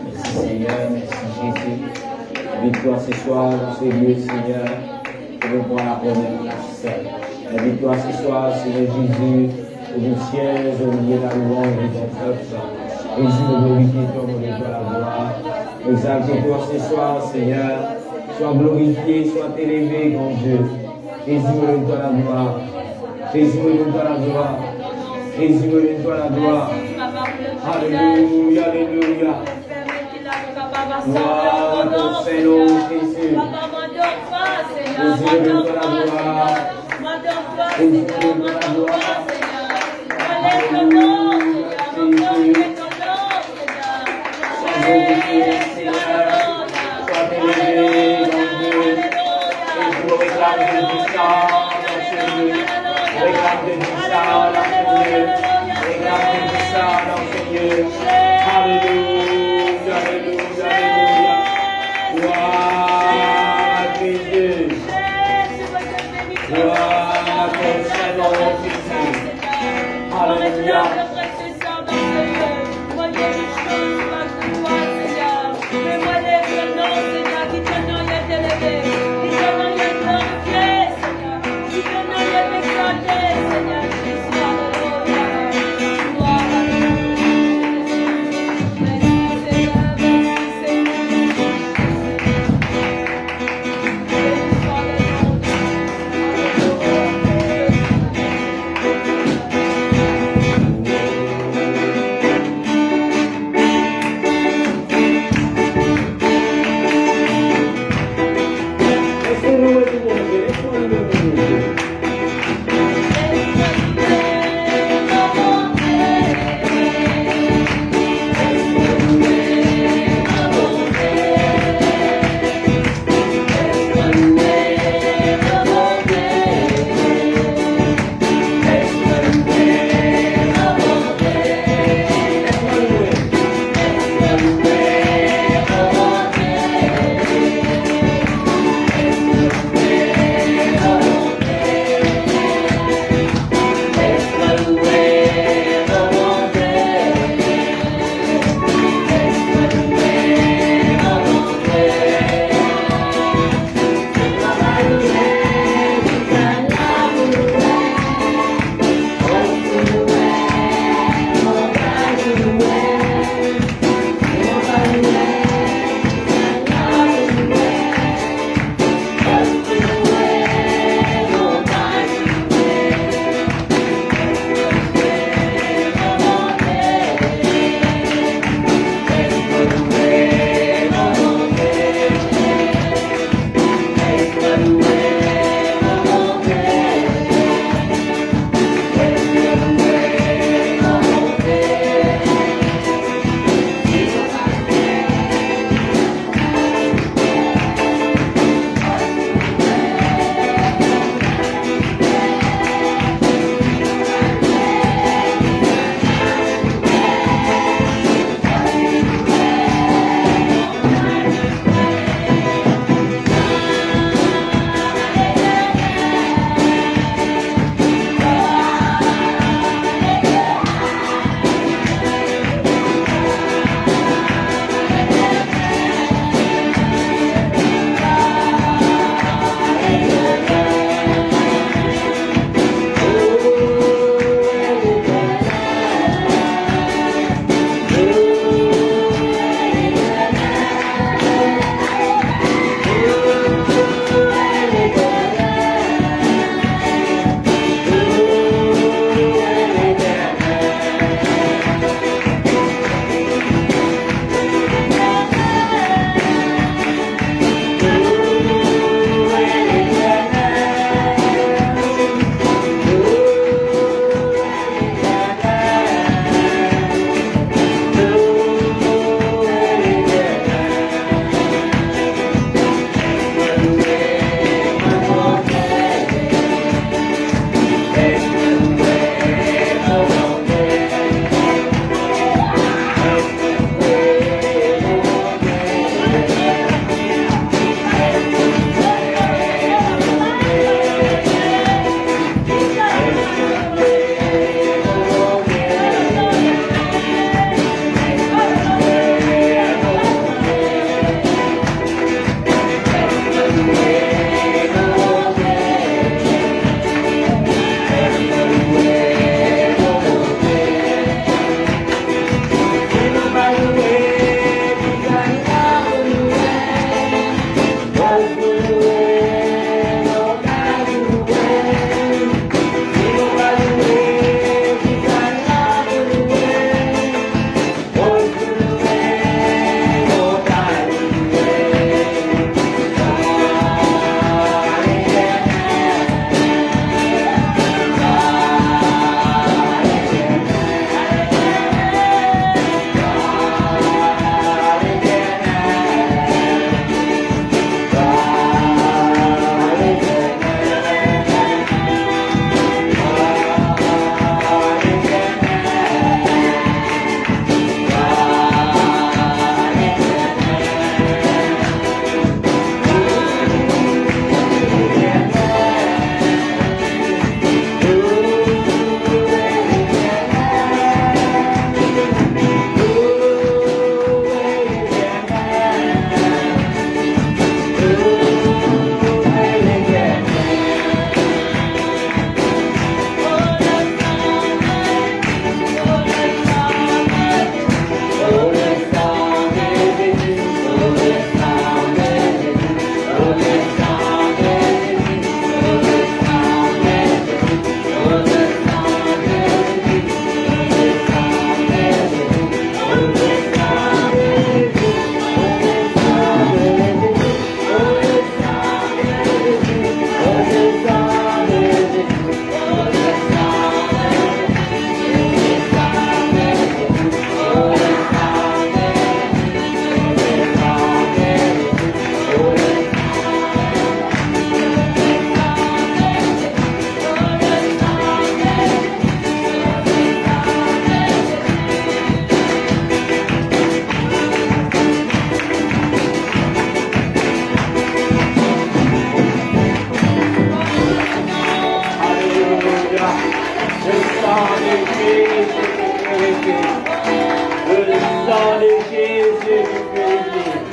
Merci Seigneur, merci Jésus. La victoire ce soir dans ce lieu, Seigneur, pour voir la première place. La victoire ce soir, Seigneur Jésus, au bout du ciel, au milieu de la louange de ton peuple. Jésus, nous glorifions ton nom de toi la gloire. Exalte-toi ce soir, Seigneur. Sois glorifié, sois élevé, mon Dieu. Jésus, me donne-toi la gloire. Jésus, me donne-toi la gloire. Jésus, me donne-toi la gloire. Alléluia, alléluia. Gloire à ton Seigneur Jésus. Jésus, me donne-toi la gloire. Jésus, me donne-toi la gloire. Alléluia, Jésus. Sois élevé, mon Dieu. Et je réclame de puissance dans ce lieu. Réclame de puissance dans ce lieu. Réclame de puissance dans ce lieu. Alléluia, alléluia, alléluia. Gloire à Jésus. Gloire à ton Seigneur Jésus. Alléluia. Le sang de Jésus nous purifie. Le sang de Jésus nous purifie.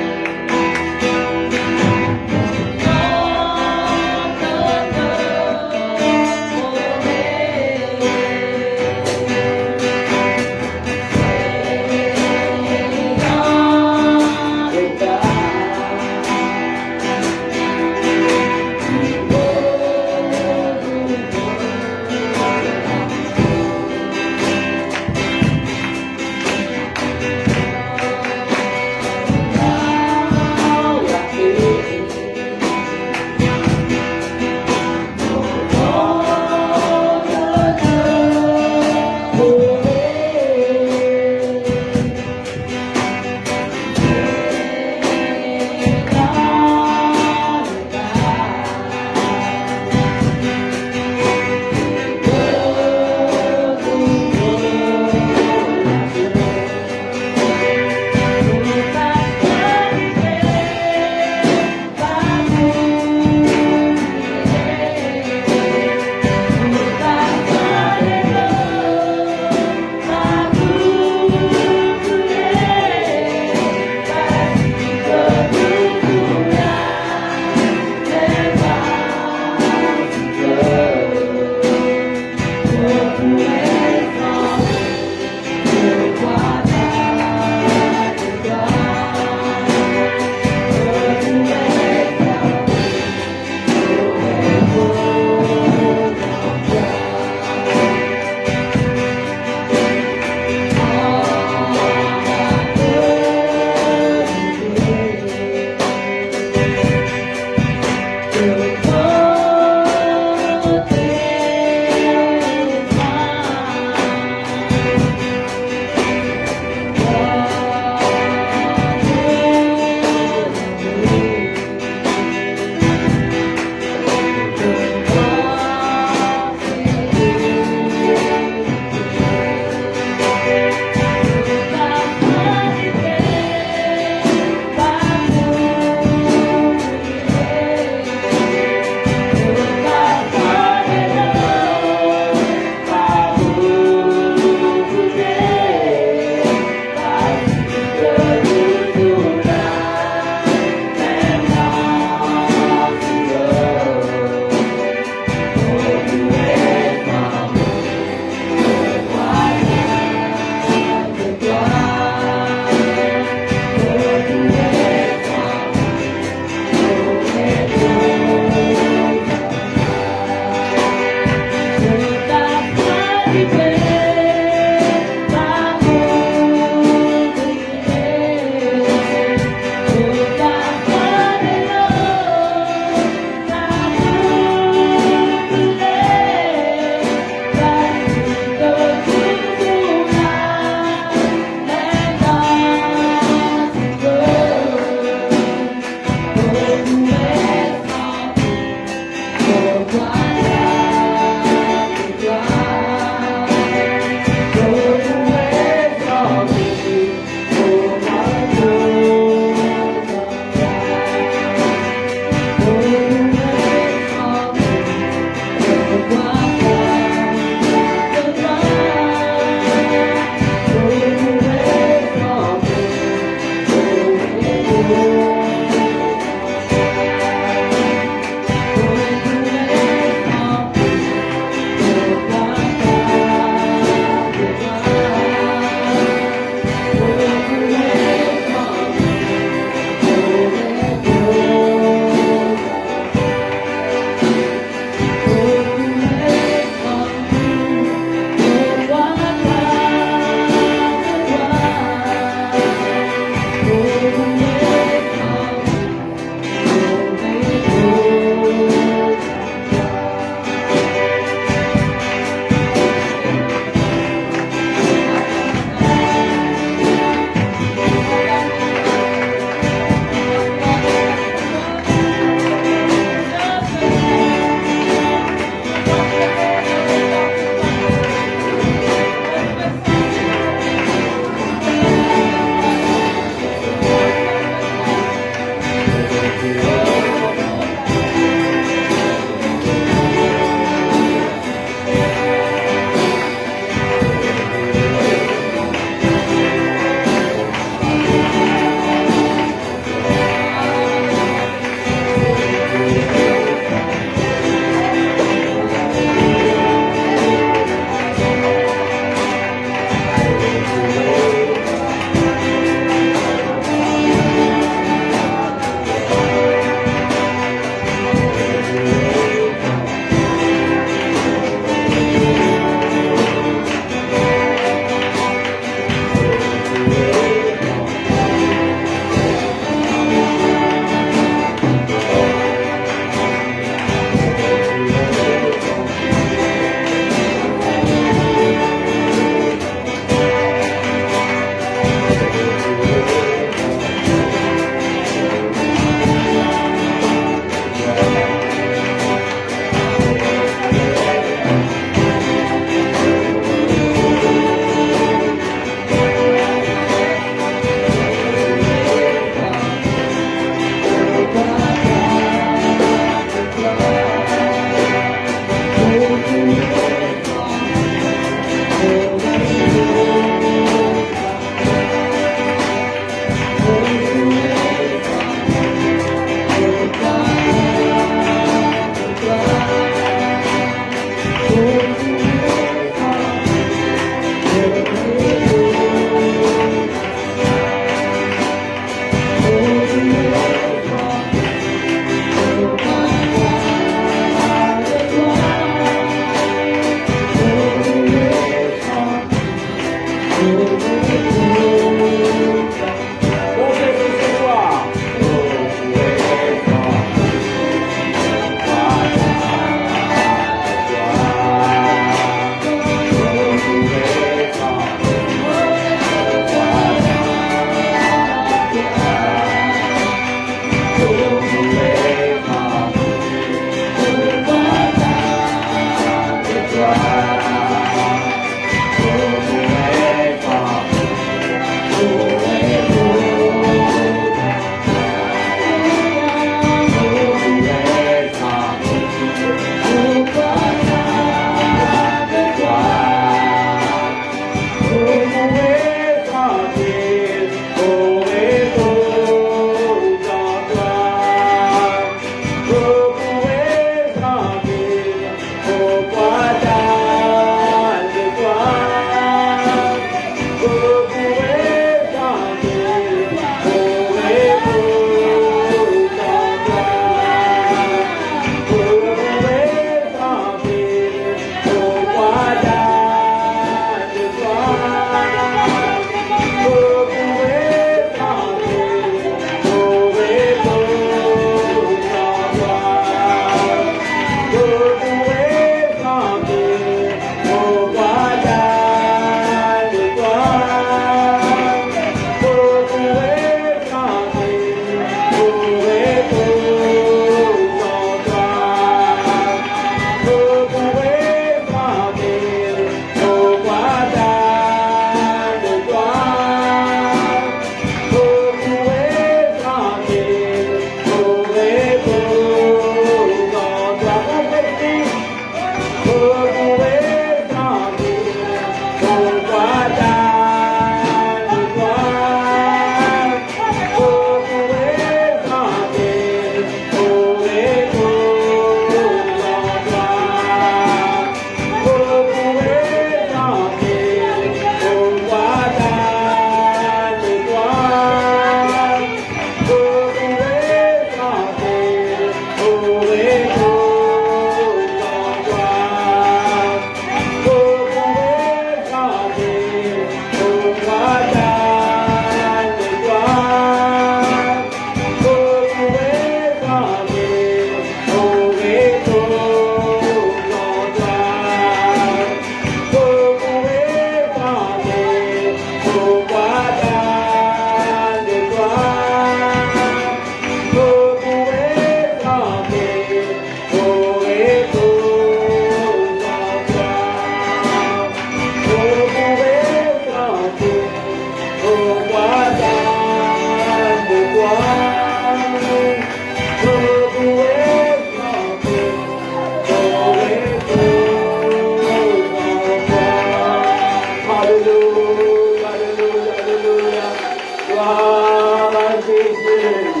Jésus.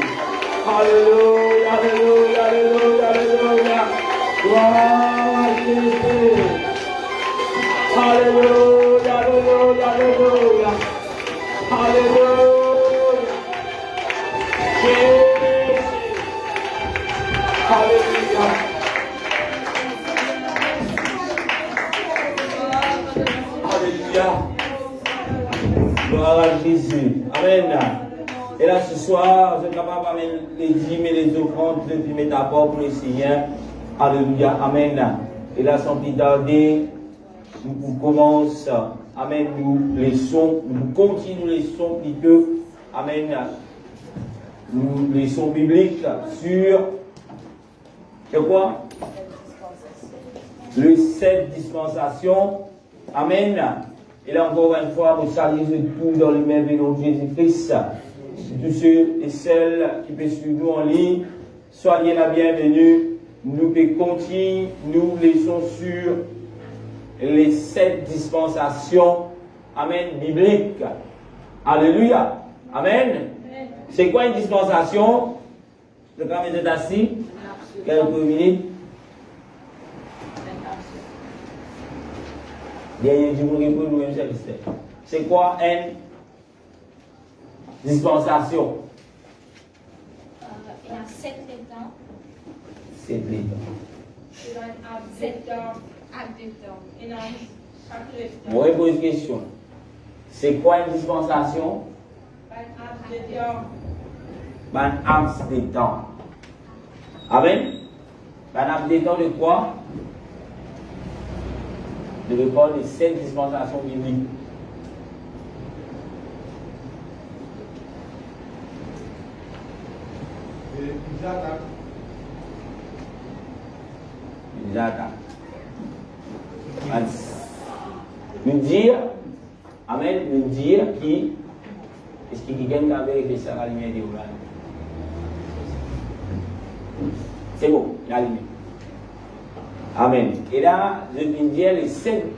Alléluia, alléluia, alléluia, alléluia. Gloire à Jésus. Alléluia, alléluia, alléluia. Alléluia. Jésus. Alléluia. Alléluia. Gloire à Jésus. Amen. Et là, ce soir, je suis capable d'amener les dîmes et les offrandes depuis mes apports pour le Seigneur. Alléluia. Amen. Et là, sans plus tarder, nous commençons. Amen. Nous continuons les sons plutôt. Amen. Nous les sons bibliques sur. C'est quoi? Le 7 dispensation. Amen. Et là, encore une fois, vous saluez tout dans le même nom de Jésus-Christ. Tous ceux et celles qui peuvent suivre nous en ligne, soyez la bienvenue. Nous pouvons continuer, nous laissons sur les 7 dispensations, amen, bibliques. Alléluia. Amen. C'est quoi une dispensation? Le caméra est assis. Quelques minutes. Dernier jour, nous nous c'est quoi une dispensation? Il y a 7 temps. 7 temps. Il y a 7 temps à 2 temps. Il y a chaque temps. Moi, je pose une question. C'est quoi une dispensation? Un abs de temps. Amen. Un abs de temps de quoi? De l'école de 7 dispensations bibliques. Nous dire, amen, nous dire qui, est-ce qu'il y a quelqu'un qui a écrit ça à la lumière de l'Oran? C'est bon, la lumière. Amen. Et là, je viens de dire,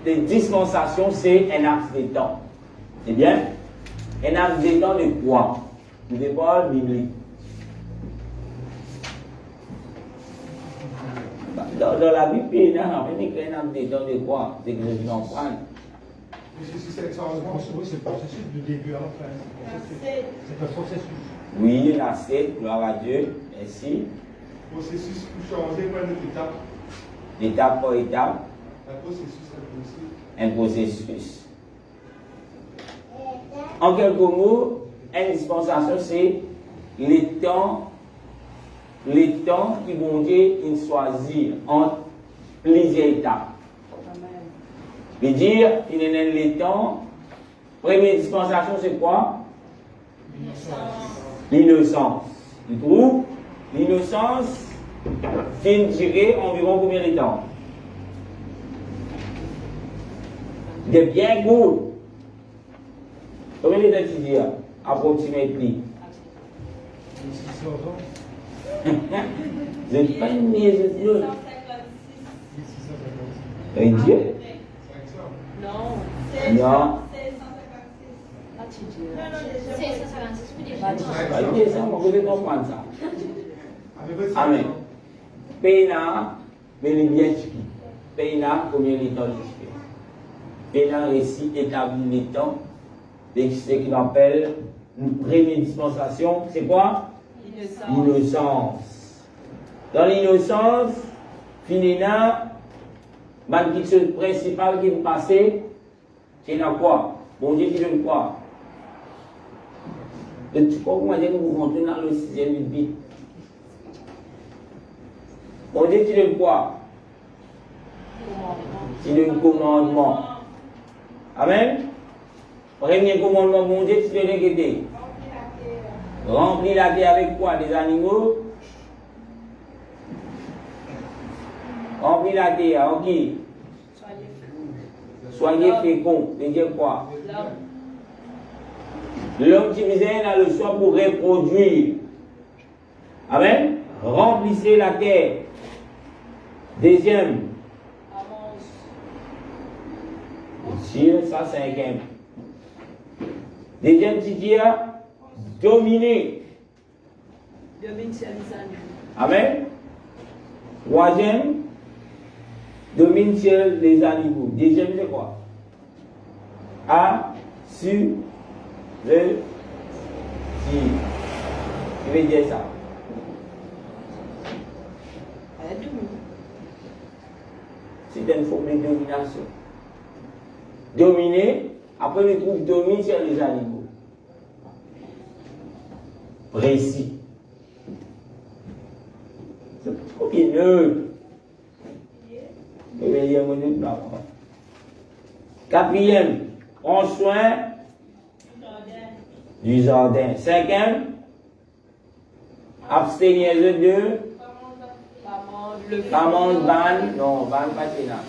les dispensations, c'est un axe de temps. C'est bien? Un axe de temps de quoi? De l'école biblique. Dans la Bible, on dit qu'un axe de temps de quoi? C'est que je vais en prendre. C'est le processus du début à la fin. C'est un processus. Oui, la 7, gloire à Dieu. Merci. Processus pour changer par l'étape. Étape par étape. Un processus. Un processus. En quelques mots, une dispensation, c'est les temps qui vont Dieu choisir entre plusieurs étapes. Veut dire, il y a les temps. Première dispensation, c'est quoi? L'innocence. Tu trouves? L'innocence, fin durer environ combien de temps? De bien court. Combien de temps tu dis? Approximativement. 600 ans. Je ne sais pas une mise de Dieu. 1656. Et Dieu? Non. Non. C'est 156 minutes. Dieu, ça, on peut comprendre ça. Amen. Pena, mais les bien chiquis. Pena, combien de temps tu fais? Pena récit établit les temps. Ce qu'il appelle une première dispensation, c'est quoi? L'innocence. Dans l'innocence, finalement, la chose principale qui est passée, c'est dans quoi? Bon Dieu qui donne quoi? Tu crois que moi, je vous rentre dans le 6e but. Bon Dieu qui donne quoi? Il donne commandement. Amen? Premier commandement, mon Dieu, tu dois l'aider. Remplis la terre avec quoi? Des animaux? Remplis la terre, ok. Soyez féconds. C'est dire quoi? L'homme qui misère a le choix pour reproduire. Amen? Remplissez la terre. Deuxième. Dieu, ça c'est un. Deuxième, tu dis, dominer. Domine sur les animaux. Amen. Troisième, domine sur les animaux. Deuxième, c'est quoi? Assurétif. Je vais dire ça. Elle domine. C'est une forme de domination. Dominer, après on trouve domine sur les animaux. Précis. C'est trop bien neutre. Quatrième, prends soin du jardin. Cinquième, abstenez-vous de pas manger ban, non, ban pas c'est là.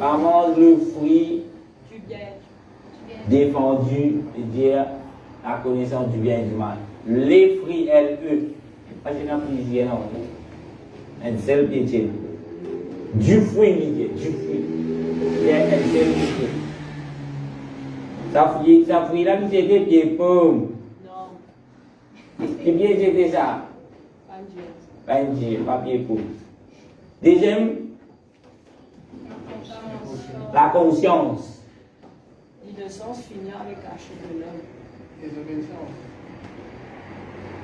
Pas manger le fruit défendu, c'est-à-dire la connaissance du bien et du mal. Les fruits, LE, pas c'est là plaisir, non. Un seul pied. Du fruit, du fruit. Il y a un seul pied. Ça fruit là qui était pied pomme. Non. Qui bien c'était ça? Pas Dieu. Pas Dieu, pas pied pomme. Deuxième, la conscience. L'innocence finit avec la chute de l'homme.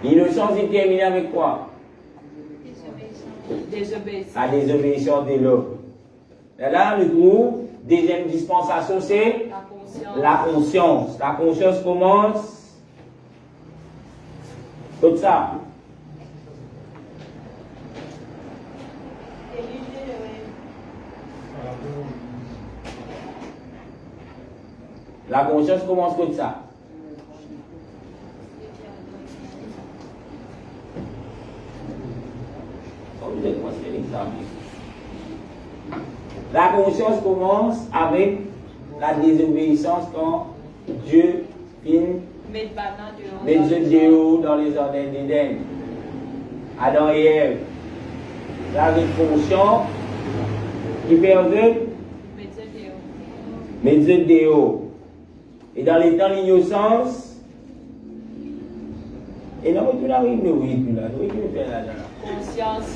L'innocence est terminée avec quoi? Désobéissance. La désobéissance de l'homme. Et là, le trouve, deuxième dispensation, c'est La conscience. la conscience. La conscience commence comme ça. La conscience commence comme ça. La conscience commence avec la désobéissance quand Dieu finit met Dieu dans les jardins d'Éden. Adam et Ève. Là, vous êtes conscient qui perdait mais Dieu. Et dans les temps d'innocence, et non, tu n'as rien de oui, tu l'as, oui, tu fais là-dedans. Conscience.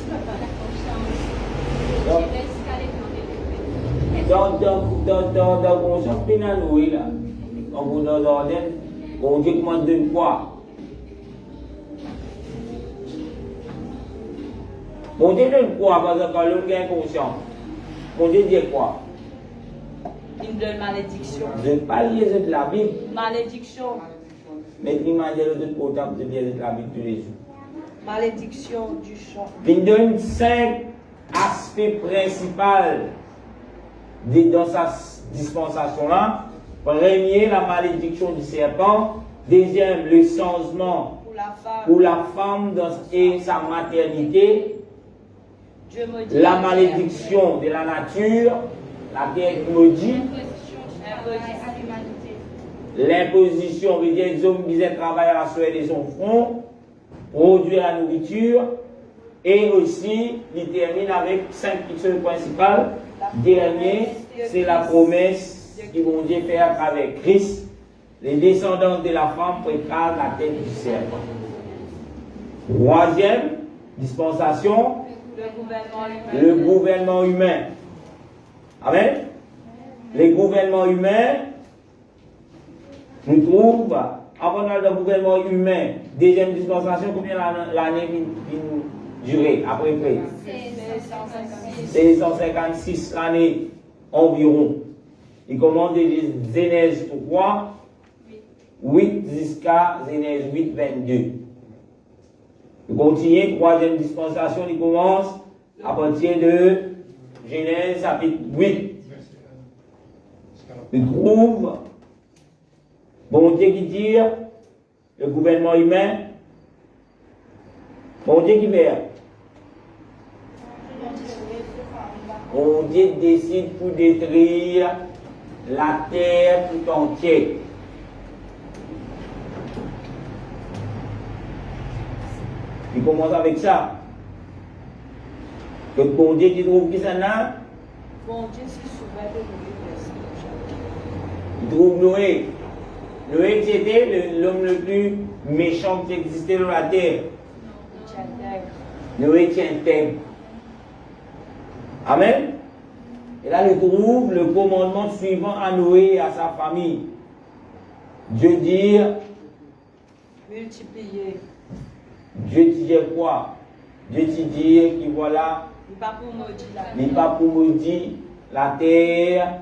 Dans conscience pénale, oui, là. Quand vous dans l'ordre, on dit comment de quoi? Mon Dieu donne quoi? Parce que quand l'homme est conscient, mon Dieu dit quoi? Il me donne malédiction. Je ne pas lire de la Bible. Malédiction. Mais il m'a dit de portable de lire de la Bible tous les jours. Malédiction du champ. Il donne 5 aspects principaux dans sa dispensation-là. Premier, la malédiction du serpent. Deuxième, le changement pour la femme et sa maternité. Dieu maudit La malédiction de la nature, la terre maudite. L'imposition, veut dire les hommes qui travaillent à la sueur de son front, produire la nourriture, et aussi, il termine avec 5 pictures principales. Dernier, c'est la promesse qu'ils vont Dieu faire à travers Christ. Les descendants de la femme préparent la tête du serpent. Troisième dispensation, le gouvernement humain. Amen. Les gouvernements humains, nous trouvons, avant le gouvernement humain, deuxième dispensation, combien l'année vient durer après? C'est 156 années environ. Il commence de Genèse 3, 8 jusqu'à Genèse 8, 22. Il continue, troisième dispensation, il commence à partir de Genèse chapitre 8. Il trouve, bon Dieu qui dit, le gouvernement humain, bon Dieu qui fait. Bon Dieu décide pour détruire la terre tout entière. Il commence avec ça. Que bon Dieu qui trouve qui ça là? Bon Dieu s'est sauvé de nous. Il trouve Noé. Noé c'était l'homme le plus méchant qui existait dans la terre. Tu intègres. Noé qui intègre. Amen. Et là, nous trouvons le commandement suivant à Noé et à sa famille. Dieu dit, Multiplier. Dieu dit quoi? Dieu dit que voilà, Il n'est pas pour maudire la il n'est terre pas pour maudire la terre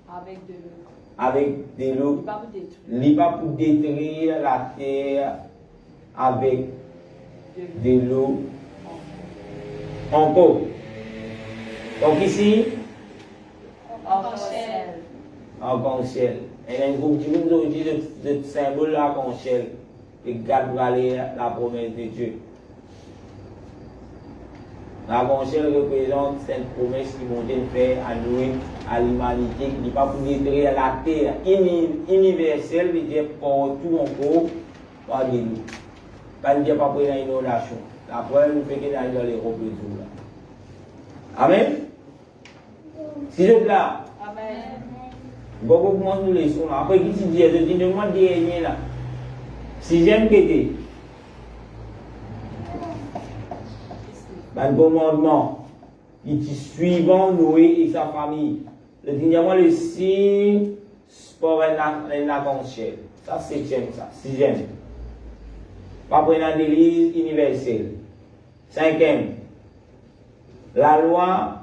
avec de l'eau. avec de Il l'eau. n'est pas pour détruire Il n'est pas pour détruire la terre avec de l'eau. Encore. Donc ici, arc-en-ciel. arc-en-ciel. Il y a un groupe qui nous dit de symbole arc-en-ciel et garde la promesse de Dieu. L'arc-en-ciel représente cette promesse qui vont faire à nous, à l'humanité, qui n'est pas pour détruire la terre universelle, mais dire partout encore, par de l'eau. Pas dire pas pour une inondation. La preuve nous fait qu'il y a dans les robes de tout là. Amen. Si je là, Amen. beaucoup commencent nous les sons là. Après, qui se dit, je dis, le mois dernier là. Sixième côté. Un commandement qui est suivant Noé et sa famille. Le dernier, le signe pour un arc-en-ciel. Ça, septième, ça. Sixième. Pas prendre l'église universelle. Cinquième. La loi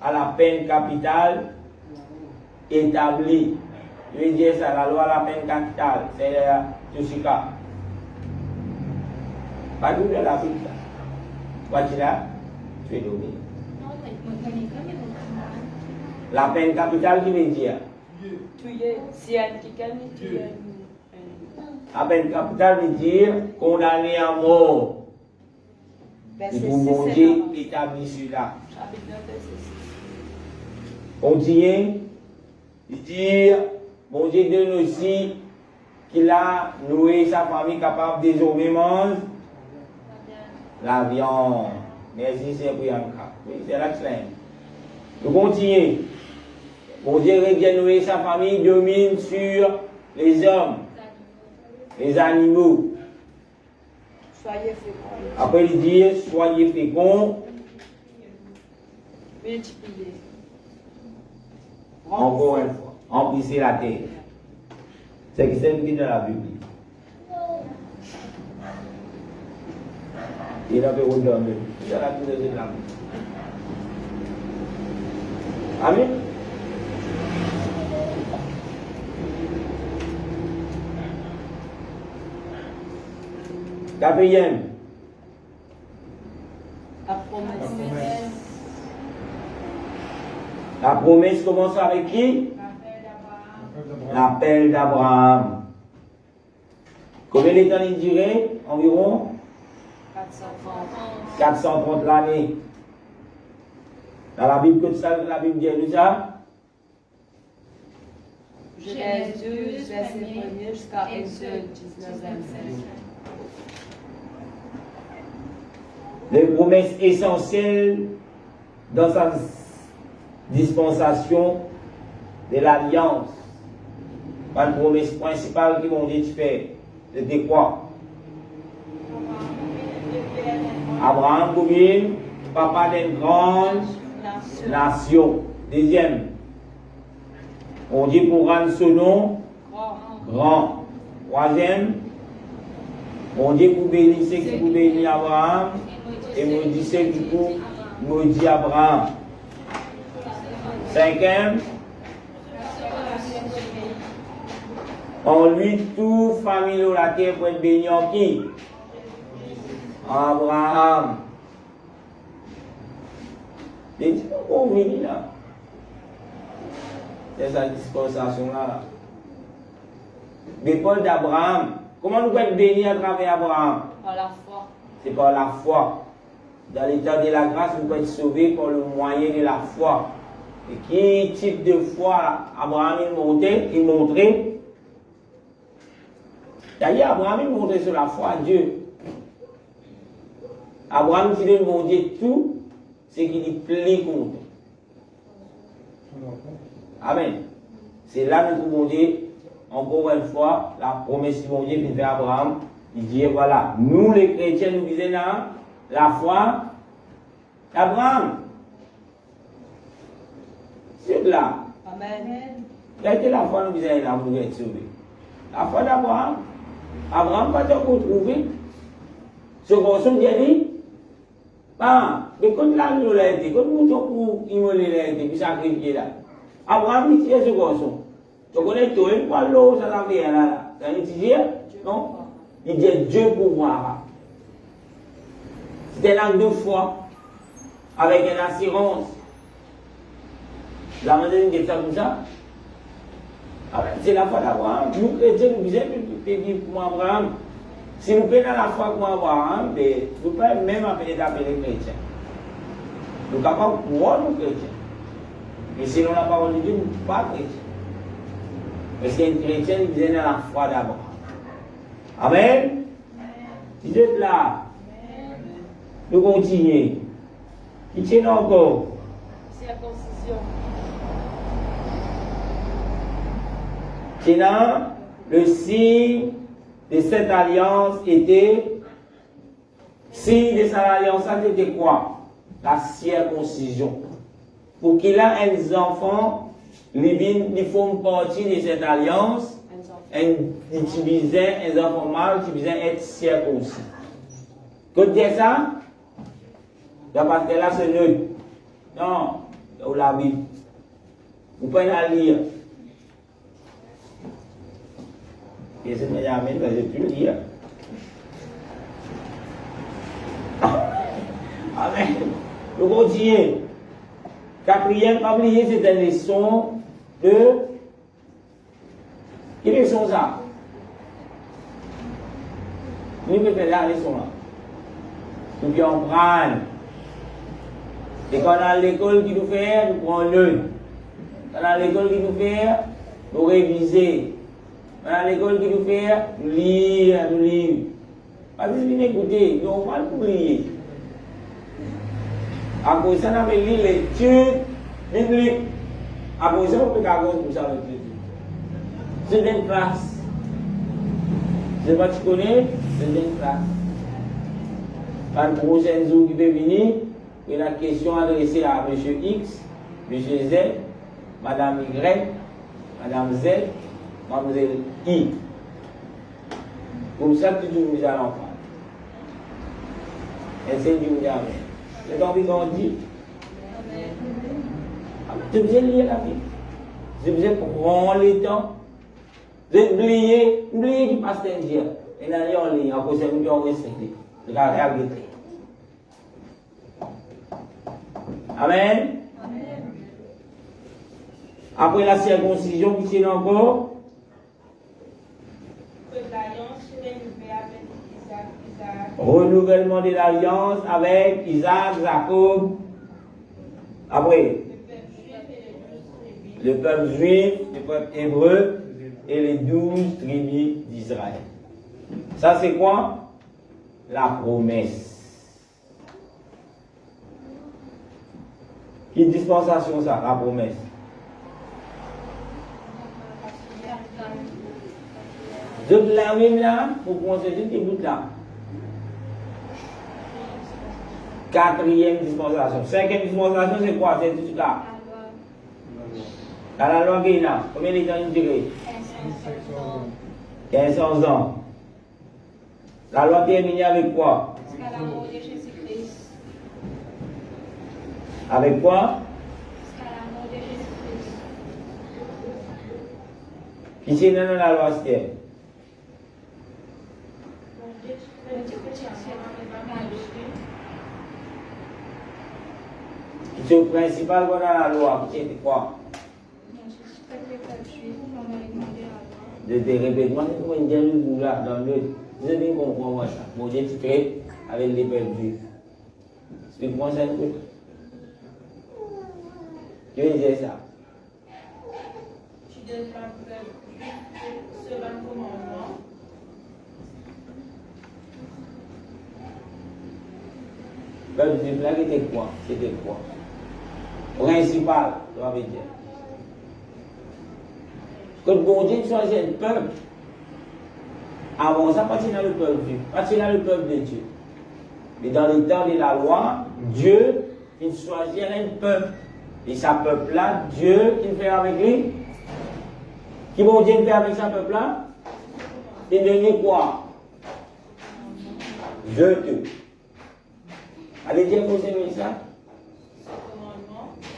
à la peine capitale établie. Je veux dire ça, la loi à la peine capitale. C'est la Tushika. Pas tout de la Bible. Voici là, tu es dominé. La peine capitale qui veut dire. Tuer. Si un quelqu'un tuer. La peine capitale veut dire condamné à mort. Et pour mon Dieu établi celui-là. Chapitre 9, verset 6. Continue. Il dit, mon Dieu donne aussi qu'il a noué sa famille capable désormais manger la viande. Merci, c'est Priyanka. Oui, c'est là que c'est. Nous continuons. Mon Dieu revient nouer sa famille, domine sur les hommes, les animaux. Soyez féconds. Après, il dit, soyez féconds. Multipliez. Encore une fois, emplissez la terre. C'est ce qui s'est dit dans la Bible. Il a fait redonner. C'est la Bible de la Bible. Amen. Quatrième. La promesse. La promesse commence avec qui? L'appel d'Abraham. Combien de temps il durait? Environ 430. 430 l'année. Dans la Bible, comme ça, la Bible dit ça? Genèse 12, verset 1er jusqu'à Exode 19, verset. Les promesses essentielles dans sa dispensation de l'alliance. La promesse principale qui m'ont dit de faire, c'était quoi? Abraham, combien? Papa d'une grande nation. Deuxième, on dit pour rendre ce nom grand. Troisième, on dit pour bénir ceux qui pour bénir Abraham et maudit ceux qui pour maudit Abraham. Cinquième, en lui, toute famille de la terre pour être béni en qui? Abraham. Et tu peux convenir là. C'est sa dispensation là. L'épaule d'Abraham. Comment nous pouvons être bénis à travers Abraham? Par la foi. C'est par la foi. Dans l'état de la grâce, nous pouvons être sauvés par le moyen de la foi. Et quel type de foi Abraham il montrait? D'ailleurs, Abraham il montrait sur la foi à Dieu. Abraham qui veut montrer tout, c'est qu'il est plein contre. Amen. C'est là que nous pouvons dire, encore une fois, la promesse de mon Dieu qui fait Abraham, Il dit, voilà, nous les chrétiens, nous disons là, la foi d'Abraham. C'est là. Amen. Quelle était la foi, nous disons là, pour être sauvés? La foi d'Abraham. Abraham va te retrouver. Ce garçon qui a dit, mais quand l'agneau l'a été, quand nous pour immoler l'a été, puis sacrifier là, Abraham dit, ce garçon. Tu connais tout, il parle l'eau, ça n'a rien là. Ça veut dire, non? Il dit Dieu pouvoir. C'est un acte de foi, avec une assurance. Vous avez une question comme ça? C'est la foi d'Abraham. Nous, chrétiens, nous disons que pour Abraham, si nous prenons la foi comme Abraham, nous ne pouvons pas même appeler chrétiens. Nous sommes capables de croire nous chrétiens. Mais sinon, la parole de Dieu, nous ne sommes pas chrétiens. Parce qu'un chrétien, il disait la foi d'Abraham. Amen. Vous êtes là. Nous continuons. Qui tient encore? Circoncision. Maintenant, le signe de cette alliance était. Signe de cette alliance, ça était quoi? La circoncision. Pour qu'il ait un enfant, ils font partie de cette alliance. Ils utilisaient un enfant mâle qui devait être circoncis. Quand tu dis ça, parce que là c'est neutre. Non, on la Bible. Vous pouvez la lire. Et c'est bien, mais je peux lire. Amen. Nous continuons. Quatrième, pas oublier, c'est une leçon de. Quelle leçon ça? Nous pouvons faire la leçon là. Nous pouvons prendre. Et quand on a l'école qui nous fait, nous prenons l'œil. Quand on a l'école qui nous fait, nous réviser. Quand on a l'école qui nous fait, nous lire, nous lire. Parce que si vous écoutez, nous on va l'oublier. À cause de ça, on a lu l'étude biblique. À cause de ça, on peut faire comme ça l'étude. C'est une classe. Je ne sais pas si tu connais, c'est une classe. Quand le prochain jour qui peut venir, il y a une question adressée à M. X, M. Z, Mme Y, Mme Z, Mme I. Comme ça, toujours nous allons faire. Et c'est du Amen. C'est envie qu'on dit. Tu besoin de lire la Bible. Tu besoin de prendre le temps. Vous oubliez qui passe un jour. Et là, on lit, en cause de nous, on respecte. On va réhabiter. Amen. Après la circoncision, qui c'est encore? Renouvellement de l'alliance avec Isaac, Jacob. Après, le peuple juif, le peuple hébreu et les 12 tribus d'Israël. Ça, c'est quoi? La promesse. Quelle dispensation ça, la promesse? De la même là, pour considérer des bouts là. Quatrième dispensation. Cinquième dispensation, c'est quoi? C'est tout là. Dans la loi Guéna, combien de temps il dirait? 1500 ans. La loi termine avec quoi? Jusqu'à la mort de Jésus-Christ. Avec quoi? Jusqu'à la mort de Jésus-Christ. Qui c'est dans la loi Esther? Qui c'est le principal dans la loi? Qui c'est quoi? De te répéter, moi, c'est comme une dialogue là, dans le. Je ne comprends pas ça. Mon Dieu, tu fais avec les peuples juifs. Explique-moi ça un peu. Je vais dire ça. Tu devras faire selon le commandement. Le peuple juif là, c'était quoi? C'était quoi? Principal, ça veut dire. Quand bon Dieu choisit un peuple, Avant ça, partir dans le peuple de Dieu. Partir dans le peuple de Dieu. Mais dans le temps de la loi, Dieu, il choisit un peuple. Et ce peuple-là, Dieu, il fait avec lui. Qui bon Dieu fait avec ce peuple-là? Il donne quoi? Je te. Allez dire vous aimez ça?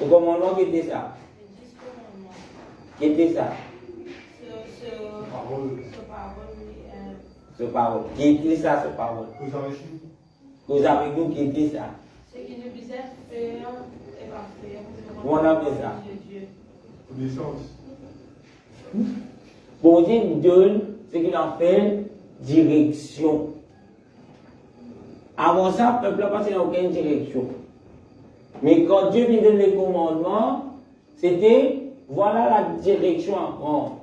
Le commandement qui était ça? Qui était ça? Ce parole. Qui était ça, ce parole? Vous avez nous qui était ça? Ce qui nous disait faire et pas faire. Comment on appelle ça? Obéissance. Bon Dieu nous donne ce qu'il appelle direction. Avant ça, le peuple n'a pas aucune direction. Mais quand Dieu lui donne les commandements, c'était voilà la direction à prendre.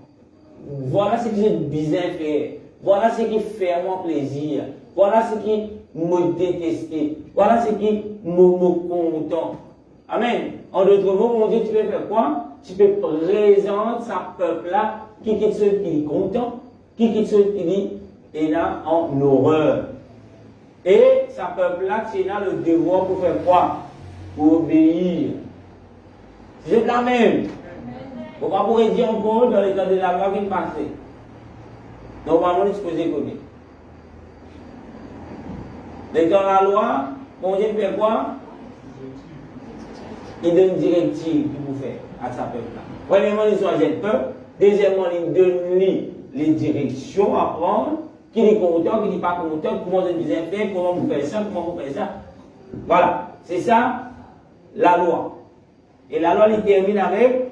Voilà ce qui est bien fait. Voilà ce qui fait mon plaisir. Voilà ce qui me déteste. Voilà ce qui me content. Amen. En d'autres mots, mon Dieu, tu peux faire quoi? Tu peux présenter sa peuple-là, qui quitte ceux qui est content, qui quitte ceux qui dit, est là en horreur. Et sa peuple-là, c'est là le devoir pour faire quoi? Pour obéir. C'est la même. On va pouvoir dire encore dans l'état de la loi qui est passé. Normalement, il se posait connaître. Mais dans la loi, mon Dieu fait quoi? Il donne une directive pour faire à sa peuple-là. Premièrement, il choisit le peuple. Deuxièmement, il donne les directions à prendre. Qui est content, qui n'est pas content, comment vous bien faire, comment vous faites ça, comment vous faites ça. Voilà. C'est ça, la loi. Et la loi, il termine avec.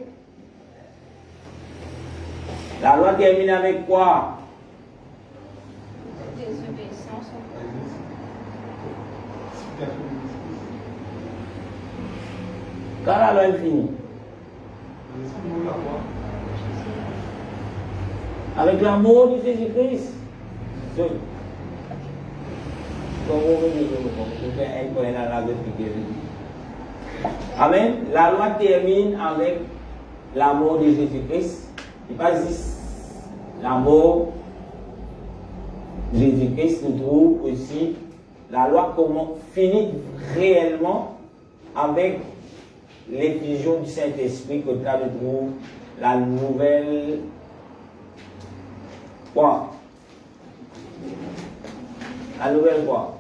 La loi termine avec quoi? Désobéissance. Quand la loi est finie. Avec l'amour de Jésus-Christ. Amen. La loi termine avec l'amour de Jésus-Christ. Il pas juste l'amour de Jésus-Christ, nous trouve aussi la loi comment finit réellement avec l'effusion du Saint-Esprit, que là nous trouve la nouvelle quoi? La nouvelle quoi?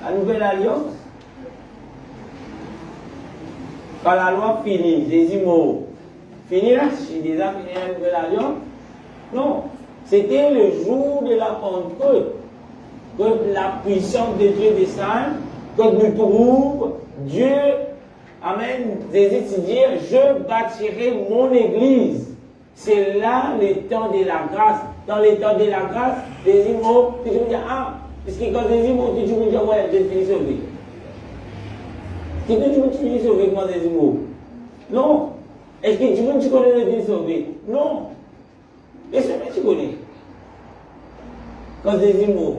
La nouvelle alliance. Quand la loi finit, Jésus mort. Fini là, j'ai déjà fini la nouvelle alliance. Non, c'était le jour de la Pentecôte. Que la puissance de Dieu descend, que nous trouvons Dieu, amen, Jésus dit, je bâtirai mon église. C'est là le temps de la grâce. Dans le temps de la grâce, Jésus mort, tu me dis, ah, parce que quand Jésus mort, tu me dis, ouais, je suis sauvé. Est-ce que tu me dis sauvé quand Jésus mort? Non. Est-ce que tu connais le Dieu sauvé? Non. Est-ce que tu connais? Quand Jésus mort,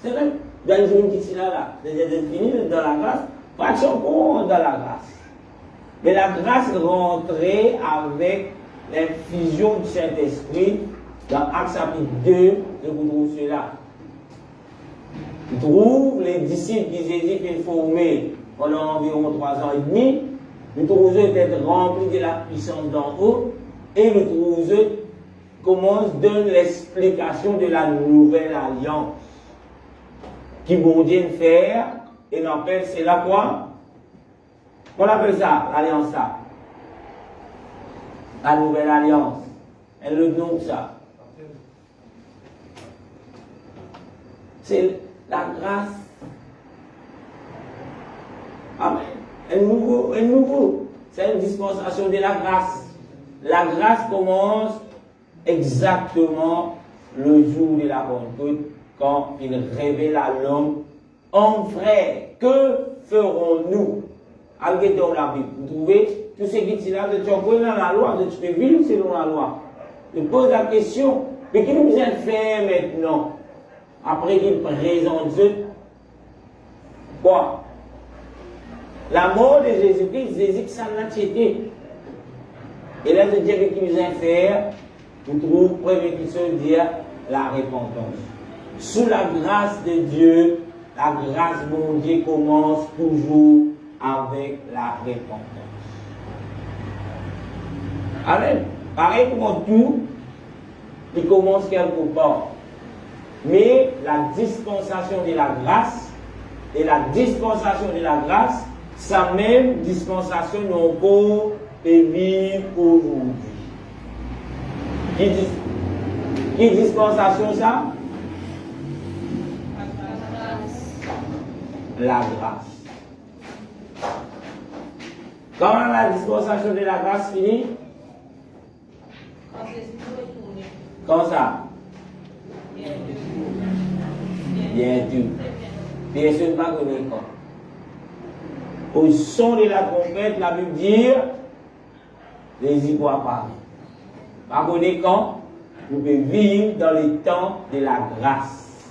c'est vrai, dans une journée qui est là, c'est fini dans la grâce, pas de encore dans la grâce. Mais la grâce rentrait avec l'infusion du Saint-Esprit dans Actes chapitre 2, je vous trouve cela. Il trouve les disciples qui Jésus fait former pendant environ 3 ans et demi. Nous trouvons eux être remplis de la puissance d'en haut. Et nous trouvons eux comment donne l'explication de la nouvelle alliance. Qui vont Dieu faire et n'appelle c'est là quoi? On appelle ça, l'alliance ça. La nouvelle alliance. Elle le nom de ça. C'est la grâce. Amen. Un nouveau. C'est une dispensation de la grâce. La grâce commence exactement le jour de la Pentecôte, quand il révèle à l'homme, en frère, que ferons-nous? Regardons la Bible. Vous trouvez tout ce qui est là, tu as dans la loi, tu peux vivre selon la loi. Je pose la question, mais qu'est-ce que nous allons faire maintenant? Après qu'il présente Dieu, quoi? La mort de Jésus-Christ, Jésus, ça l'a été. Et là, je dis qu'il nous a faire, nous trouvons, première question, dire la repentance. Sous la grâce de Dieu, la grâce de mon Dieu commence toujours avec la repentance. Amen. Pareil pour tout, il commence quelque part. Mais la dispensation de la grâce, et la dispensation de la grâce, sa même dispensation nous encore et vivre aujourd'hui. Qui dispensation ça? La grâce. Comment la dispensation de la grâce finit? Comment ça? Bientôt. Bien sûr, pas connaître quand. Au son de la trompette, la Bible dit, les y voient pas. Pas connaître quand, nous pouvons vivre dans les temps de la grâce.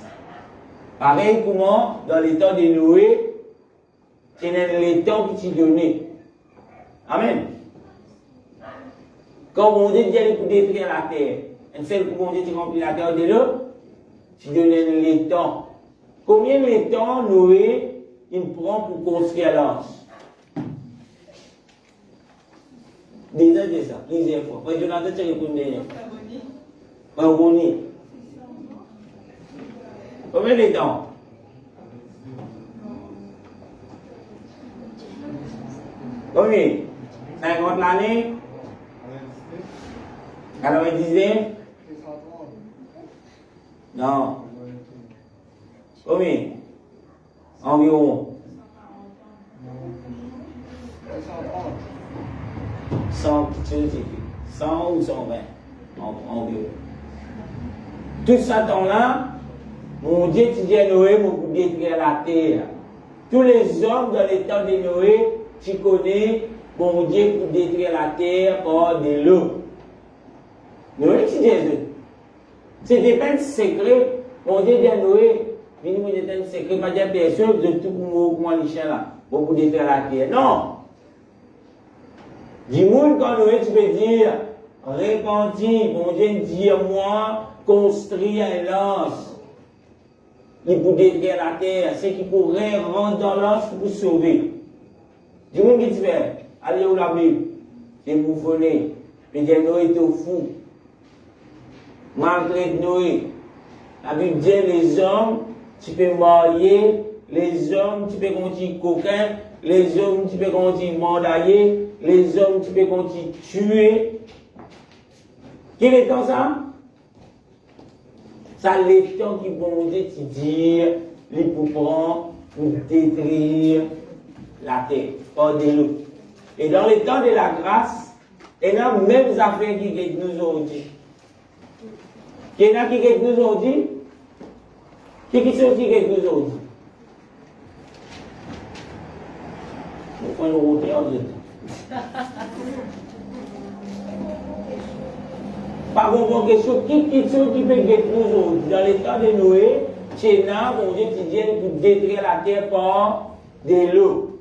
Pareil comment, dans les temps de Noé, c'est les temps qui t'y donné. Amen. Quand on dit Dieu pour détruire la terre, un seul coup on dit tu remplis la terre de l'eau, tu donnes les temps. Combien de temps Noé il prend pour construire l'arche? Déjà, plusieurs fois. Après, Jonathan, tu réponds derrière. Agonie. Combien de temps? Combien? 50 l'année? 99? Non. Combien? Environ. 100 ou 120 environ. Tout ce temps-là, mon Dieu tu dis à Noé, pour détruire la terre. Tous les hommes dans les temps de Noé, tu connais, mon Dieu pour détruire la terre par de l'eau. Noé, tu dis, c'était pas un secret. Mon Dieu dit à Noé, il nous dit un secret, pas dire personne de tout pour moi, les chiens là, pour détruire la terre. Non! Dis-moi, quand Noé, tu peux dire, repentis, mon Dieu dit à moi, construis un lance. Il pour détruire la terre, c'est qui pourrait rentrer dans l'anse pour sauver. Dis-moi, qu'est-ce que tu fais? Allez où la Bible? C'est bouffonné. Mais dire Noé était fou. Malgré Noé. La Bible dit les hommes, tu peux marier, les hommes, tu peux continuer coquin, les hommes, tu peux continuer mandailler, les hommes, tu peux continuer tuer. Quel est temps ça? Ça les temps qui vont dire, les pour prendre, pour détruire la terre, par de l'eau. Et dans les temps de la grâce, il y a les mêmes affaires qui guettent nous aujourd'hui. Il y en a qui guettent nous aujourd'hui? Qui sont qui guettent nous aujourd'hui? Nous prenons une route en deux temps. Par contre, question, qui sont qui peut guetter nous aujourd'hui? Dans les temps de Noé, chez nous, on dit qu'ils viennent pour détruire la terre par de l'eau.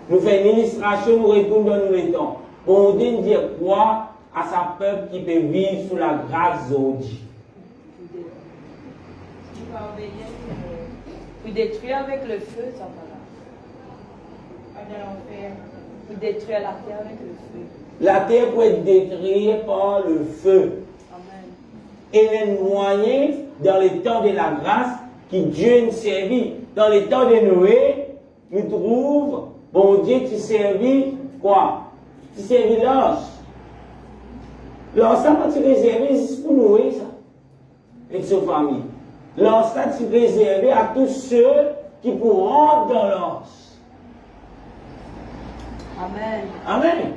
Nous faisons une illustration, nous retournons dans les temps. On dit dire quoi à sa peuple qui peut vivre sous la grâce d'aujourd'hui. Vous détruire avec le feu, ça va là. Vous détruire la terre avec le feu. La terre peut être détruite par le feu. Amen. Et les moyens, dans les temps de la grâce, qui Dieu nous servit. Dans les temps de Noé, nous trouvons, bon Dieu, tu servis quoi? Tu servis l'ange. L'ange, ça, tu réservé juste pour Noé, ça. Et sa famille. L'ange, ça, tu réservé à tous ceux qui pourront dans l'ange. Amen. Amen.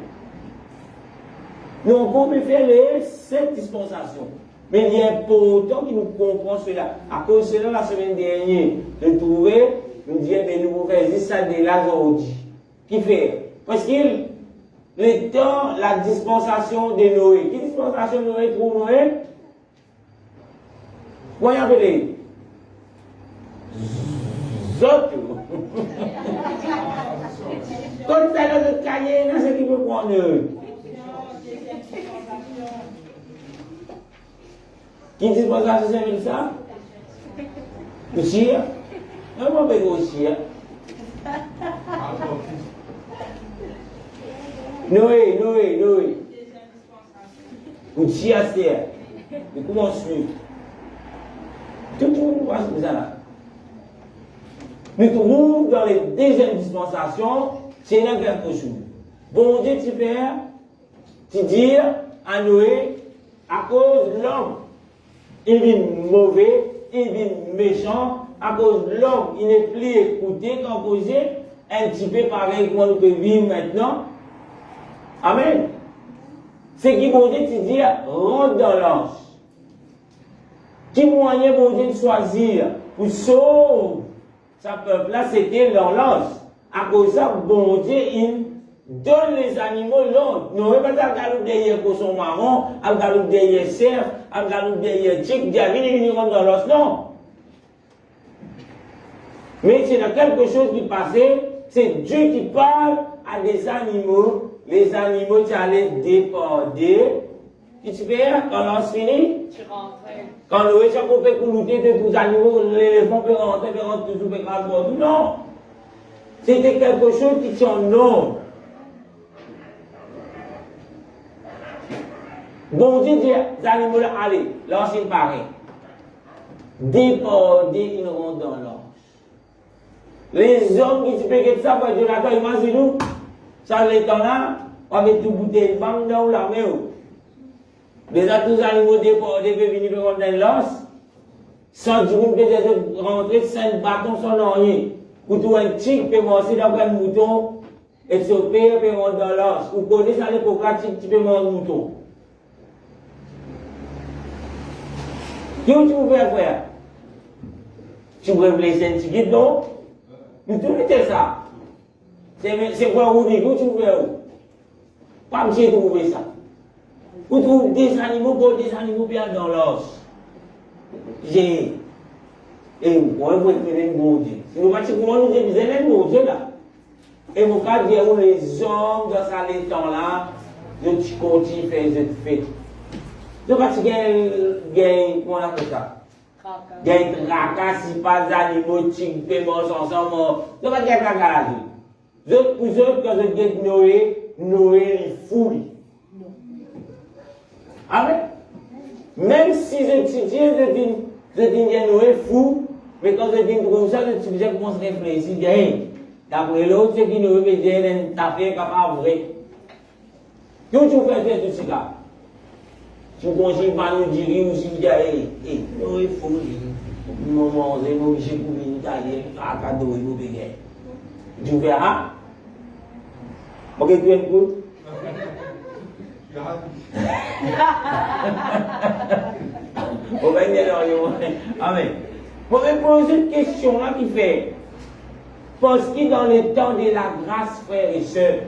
Nous, on peut faire cette dispensation. Mais il est important que nous comprenions cela. À cause de cela, la semaine dernière, de trouver, nous disons, mais nous pouvons faire ça de là aujourd'hui. Qui fait? Parce que le temps, la dispensation de Noé. Qui dispensation de Noé trouve Noé? Voyons appeler. Zot. Quand tu as le cahier, c'est ce qui peut prendre. Qui dispensation c'est ça? Aussi, on va faire aussi. Noé. Aussi à terre. Mais comment suivre? Tout le monde voit ce que ça là. Nous trouvons dans les deuxièmes dispensations, c'est là quelque chose. Bon Dieu, tu dis à Noé, à cause de l'homme, il est mauvais, il est méchant, à cause de l'homme, il n'est plus écouté, composé, un petit peu pareil comme nous peut vivre maintenant. Amen. C'est qui bon Dieu, tu dis, rentre dans l'ange. Qui moyen bon Dieu de choisir pour sauver sa peuple là, c'était l'ange. À cause de ça, bon Dieu, il donne les animaux l'ordre. Nous ne pouvons pas regarder derrière cochon marron, regarder derrière cerf, regarder derrière tigre, il rentre dans l'os, non. Mais c'est dans quelque chose qui passait, c'est Dieu qui parle à des animaux, les animaux qui allaient déborder. Tu fais, quand l'os finit, Tu rentrais. quand le réchaud peut couler de tous les animaux, l'éléphant peut rentrer, toujours peut rentrer. Non! C'était quelque chose qui tient en ordre. Bon Dieu dit, les animaux là, allez, l'ange il paraît. Déborder, ils rentrent dans l'ange. Les hommes qui se payent ça, pour Jonathan, imagine-nous, ça les temps là, on met tout bouteille, bang dans la main. Déjà, tous les animaux déborder, peuvent venir rentrer dans l'ange. Sans dire qu'on peut rentrer, 5 bâtons sans rien. Pour tout un tigre peut manger dans un mouton, et son père peut rentrer dans l'ange. Vous connaissez à l'époque là, tu peux manger un mouton. Qu'est-ce que tu veux faire? Tu veux blesser un petit guide, non? Mais tout était ça. C'est quoi vous dites? Qu'est-ce que tu veux faire? Pas me dire trouver ça. Vous trouvez des animaux bien dans l'os. J'ai. Et moi, vous pouvez me bon Dieu. Si vous ne pouvez pas nous dire, vous avez bon Dieu là. Et vous pouvez dire, les hommes dans ce temps-là, je continue à faire cette fête. Je ne sais pas si comment on appelle ça. Il y a un tracas, si pas d'animaux, tigres, paiements ensemble. Je ne sais pas si il y a un tracas là. Pour eux, quand je dis Noé, Noé est fou. Amen. Même si je dis Noé fou, mais quand je dis comme ça, je commence à réfléchir. D'après l'autre, c'est qui Noé veut dire une affaire capable vrai. Qu'est-ce que tu fais tout ça? Si vous continuez à nous dire, ou si vous dites, non, il faut nous manger, nous manger pour venir d'aller, à cadeau, nous payer. Tu verras. Ok, tu es good? On va y aller. Amen. On va poser une question là qui fait. Parce que dans le temps de la grâce, frères et sœurs,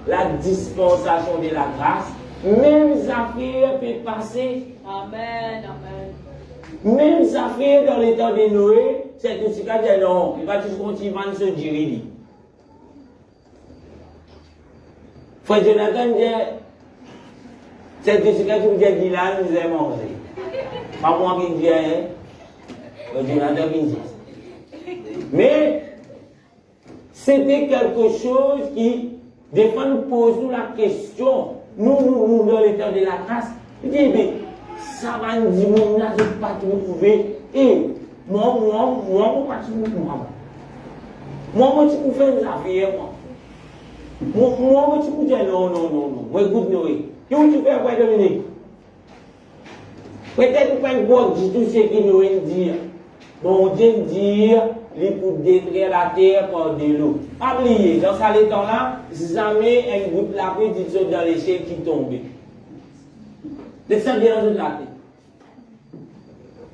la dispensation de la grâce, même affaires peuvent passer. Amen, amen. Même affaires dans les temps de Noé, c'est tout ce qu'il dit non, il va toujours continuer à se dire. Frère Jonathan dit, c'est tout ce qu'il dit là, nous allons manger. Pas moi qui dis, Frère Jonathan qui dit. Mais, c'était quelque chose qui, des fois, nous posons la question. Nous, dans l'état de la grâce, il dit, mais ça va nous dire, on n'a pas trouvé. Et moi, pas trouvé moi. Moi, tu peux faire des affaires, moi, tu peux dire, non. Moi, écoute, Noé. Qu'est-ce que tu fais, quoi, Dominique? Peut-être pas une boîte du tout ce que Noé dit. Bon Dieu dit, il pour détruire la terre par de l'eau. Pas oublier, dans ce temps-là, jamais un goutte la pluie dit dans les ciels qui tombent. Descendez dans la terre.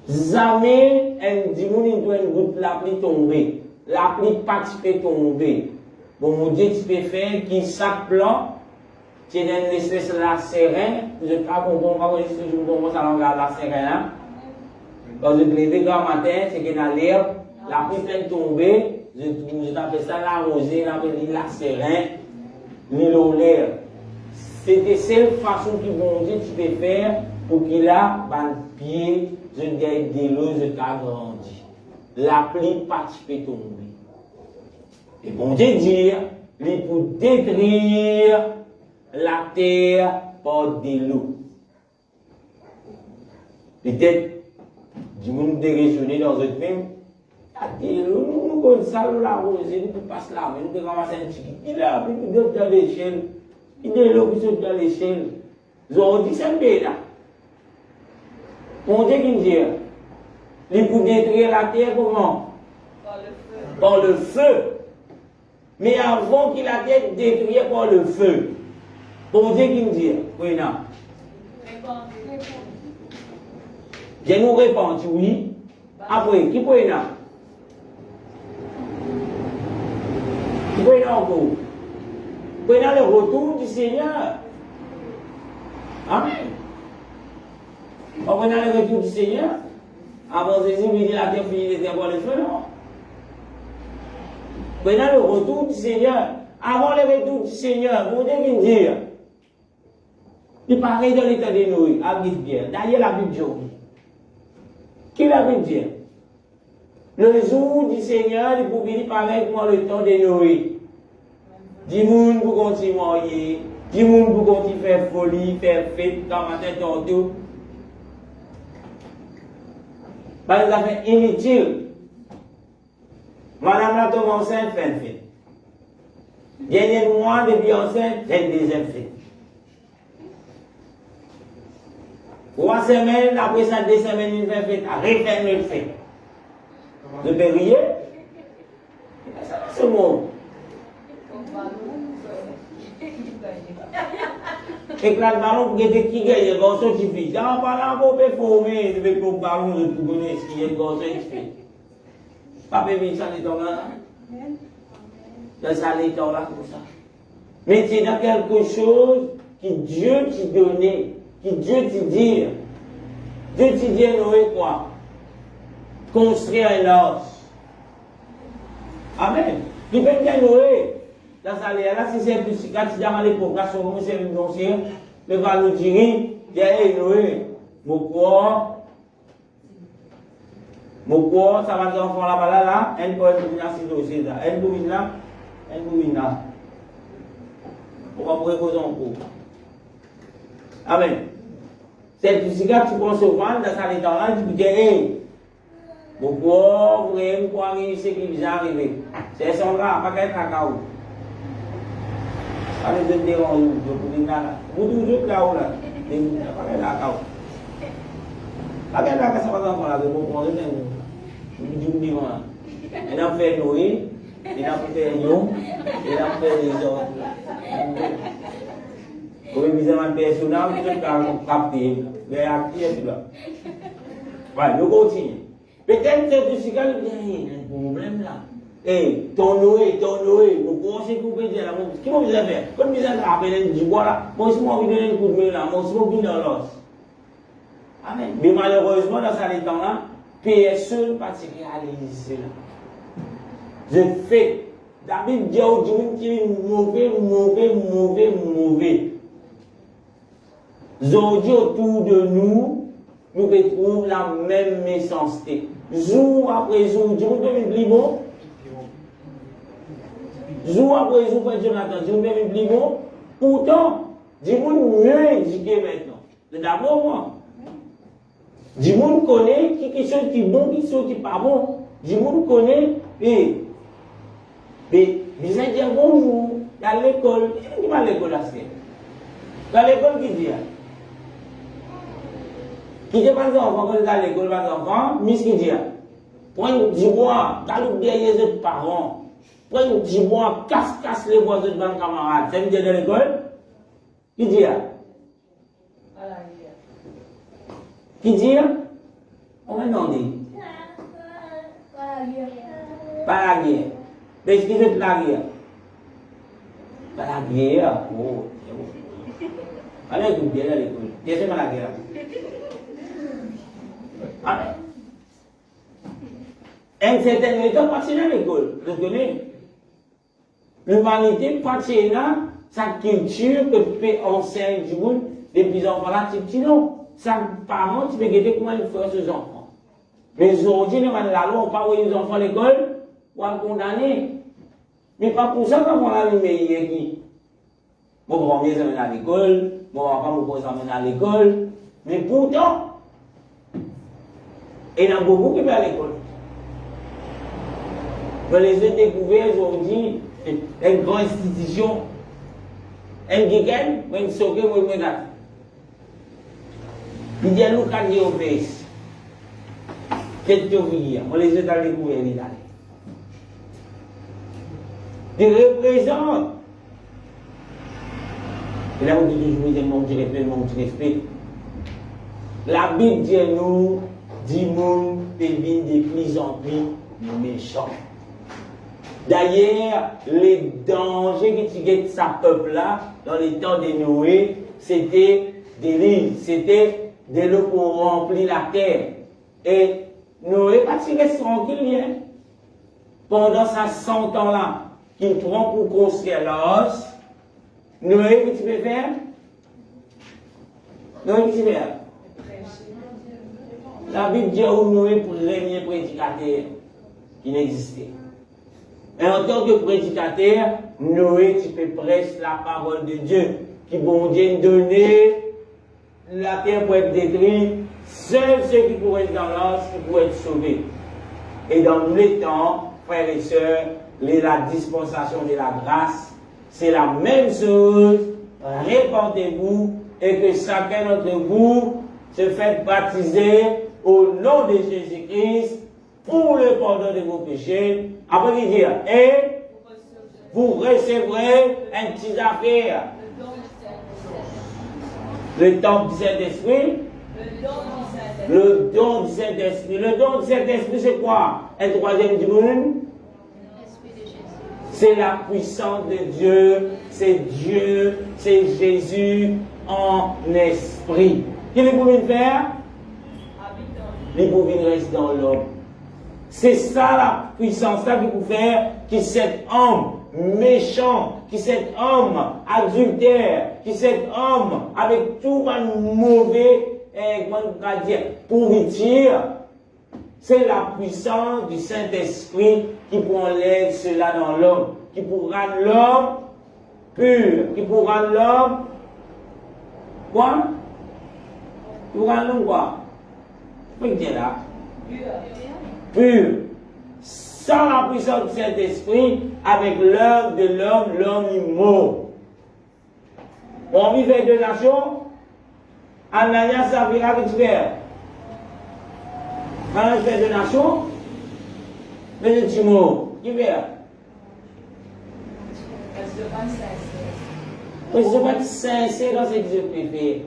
Jamais un dimanche doit une goutte la pluie tomber. La pluie pas peut tomber. Bon mon Dieu, tu peux faire qui chaque plan, tu as une espèce de la serein. Je ne sais pas comment je ça regarde la serein là. Quand je me lève grand matin, c'est que dans l'herbe, la pluie peut tomber, je t'appelle ça la rosée, la serein, l'île au l'air. C'est de cette façon que bon Dieu tu peux faire pour qu'il a un pied, je gagne de l'eau, je grandi. La pluie participe tomber. Et bon Dieu dit, il pour détruire la terre par de l'eau. Peut-être, du monde déraisonné dans un film, nous comme ça, nous la rosée, nous passons là, nous ramassons un petit. Il a appris d'autres dans l'échelle. Il est là qui saute dans l'échelle. Ils ont dit c'est bien là. Mon Dieu qui me dit, il pour détruire la terre comment? Par le feu. Par le feu. Mais avant qu'il a été détruit par le feu. Mon Dieu qui me dit, oui, non. Je nous réponds, oui. Après, qui peut y aller? Qui peut y aller encore? Qui peut y aller le retour du Seigneur? Amen. On va aller le retour du Seigneur. Avant Jésus, il dit la terre finie de voir le feu, non? Pendant le retour du Seigneur, avant le retour du Seigneur, vous devez me dire, il paraît dans l'état de Noé, à Bible. D'ailleurs, la Bible dit, qui la Bible dit? Le jour du Seigneur, il pouvait venir pareil comme le temps de Noé. Du monde pour continuer, du monde pour continuer faire folie, faire fête, dans ma tête, dans tout. Parce que ça fait inutile. Madame la tombe enceinte, fait une fête. Dernier mois depuis enceinte, fait une deuxième fête. 3 semaines, après ça, 2 semaines, il fait fête, refait une fête. De Berrier, c'est bon. Éclat de ballon pour que qui gagne, le garçon qui fait. Dans le ballon, on peut former, il faut que le ballon de tout connaître ce qui est le garçon qui fait. Papa, il ça les temps là. Dans ça les temps là, comme ça. Mais c'est dans quelque chose que Dieu t'a donné, que Dieu t'a dit. Dieu t'a dit à Noé quoi? Construire un arche. Amen. Il peut dire Noé. Dans ça là, si c'est plus quand tu as les programmes, comme c'est une dossier, le va nous dire, hey Noé, mon corps, ça va faire enfant là, un peu de si dossier là, un peu là, un peu là. Pourquoi vous reposez en cours? Amen. C'est plus quand tu prends ce vent, dans ça là, tu peux dire, hey, mon corps, vous voyez, pour arriver, c'est qui vient arriver. C'est son là, pas qu'un cacao. Allez, je te dis, vous toujours là-haut là. Pas qu'un cacao. Pas qu'un cacao, ça va encore là, vous prenez un dis moi. Il a fait Noé, il a fait Yon, il a fait les autres. Comme il disait un personnage, il a capté, il a activé tout là. Voilà, nous continuons. Peut-être que tu as un problème là. Eh, ton Noé, vous pensez que vous pouvez dire là, qui vous avez fait? Comme vous avez appelé du bois là, moi aussi, moi, je vais vous donner un coup de main là, moi aussi, je vais dans l'os. Amen. Mais malheureusement, dans ce temps-là, personne ne peut réaliser cela. Je fais. David dit au Dieu qui est mauvais. Aujourd'hui, autour de nous, nous retrouvons la même méchanceté. Jour après jour, Dieu vous donne une bon. Jour après jour, Jonathan, Dieu vous donne une bon. Pourtant, Dieu vous mieux éduqué maintenant. D'abord, moi. Du monde connaît quelque chose qui est bon, quelque chose qui n'est pas bon. Du monde connaît, mais ils ont dit bonjour, il y a l'école. Qui va à l'école là? Dans l'école, qui dit? Qui dit pas d'enfants, quand ils sont à l'école, pas d'enfants, mais ce qui dit? Prends du bois, t'as derrière les autres parents. Prends du bois, casse les bois de bancs camarades. Ça veut dire dans l'école? Qui dit? Qui dit? On va demander. Pas la guerre. Mais ce qui veut la guerre? Pas la guerre. Oh, c'est bon. Allez, écoute bien à l'école. Qu'est-ce que c'est pas la guerre? Amen. Un certain état parti dans l'école. Vous connaissez? L'humanité partie dans sa culture que peut enseigner du monde depuis enfants là, petit non. ça, parents, tu peux guetter comment ils font ces enfants. Mais aujourd'hui, nous, la loi, on parle aux enfants à l'école, pour les condamner. Mais pas pour ça qu'on a les meilleurs qui. Mon grand-mère s'amène à l'école, mon papa, mon père s'amène à l'école. Mais pourtant, il y en a beaucoup qui vont à l'école. Je les ai découverts aujourd'hui, une grande institution, un week-end, une soirée, une médaille. Il dit à nous quand il obéisse. Qu'est-ce que tu veux dire? On les a découverts, il a dit. Il représente. Et là, on dit toujours, il manque de respect. La Bible dit nous, dit monde devient de plus en plus méchant. D'ailleurs, les dangers qui tuaient ce peuple-là, dans les temps de Noé, c'était des livres, c'était de l'eau pour remplir la terre. Et Noé, pas qu'il reste tranquille, hein? Pendant ces 100 ans-là, qu'il prend pour construire l'os, Noé, qu'est-ce que tu peux faire? Noé, qu'est-ce que tu peux faire? La Bible dit où Noé pour premier prédicateur qui n'existait. Et en tant que prédicateur, Noé, tu peux prêcher la parole de Dieu, qui bon Dieu donner, la terre pour être détruite, seuls ceux qui pourraient être dans l'os, qui pourraient être sauvés. Et dans tous les temps, frères et sœurs, la dispensation de la grâce, c'est la même chose. Répandez-vous et que chacun d'entre vous se fait baptiser au nom de Jésus-Christ pour le pardon de vos péchés. Après, il dit, et vous recevrez un petit affaire. Le don du Saint-Esprit. Le don du Saint-Esprit. Le don du Saint-Esprit, c'est quoi? Un troisième du monde. C'est la puissance de Dieu. C'est Jésus en esprit. Qu'est-ce qu'il pouvait faire? Il pouvait rester dans l'homme. C'est ça la puissance là qu'il peut faire, qui cet homme méchant, qui cet homme adultère, qui cet homme avec tout un mauvais, comment on va dire, pourriture. C'est la puissance du Saint-Esprit qui enlève cela dans l'homme, qui pour rendre l'homme pur, qui pour rendre l'homme quoi? Pour rendre l'homme quoi? Qu'est-ce que là? Pur. Sans la puissance du Saint-Esprit, avec l'œuvre de l'homme est mort. On vit faire deux nations, Ananias Saphira qui fait. Quand on fait deux nations, mais tu mort. Qui fait? Parce que pas sincère dans ce que je préfère.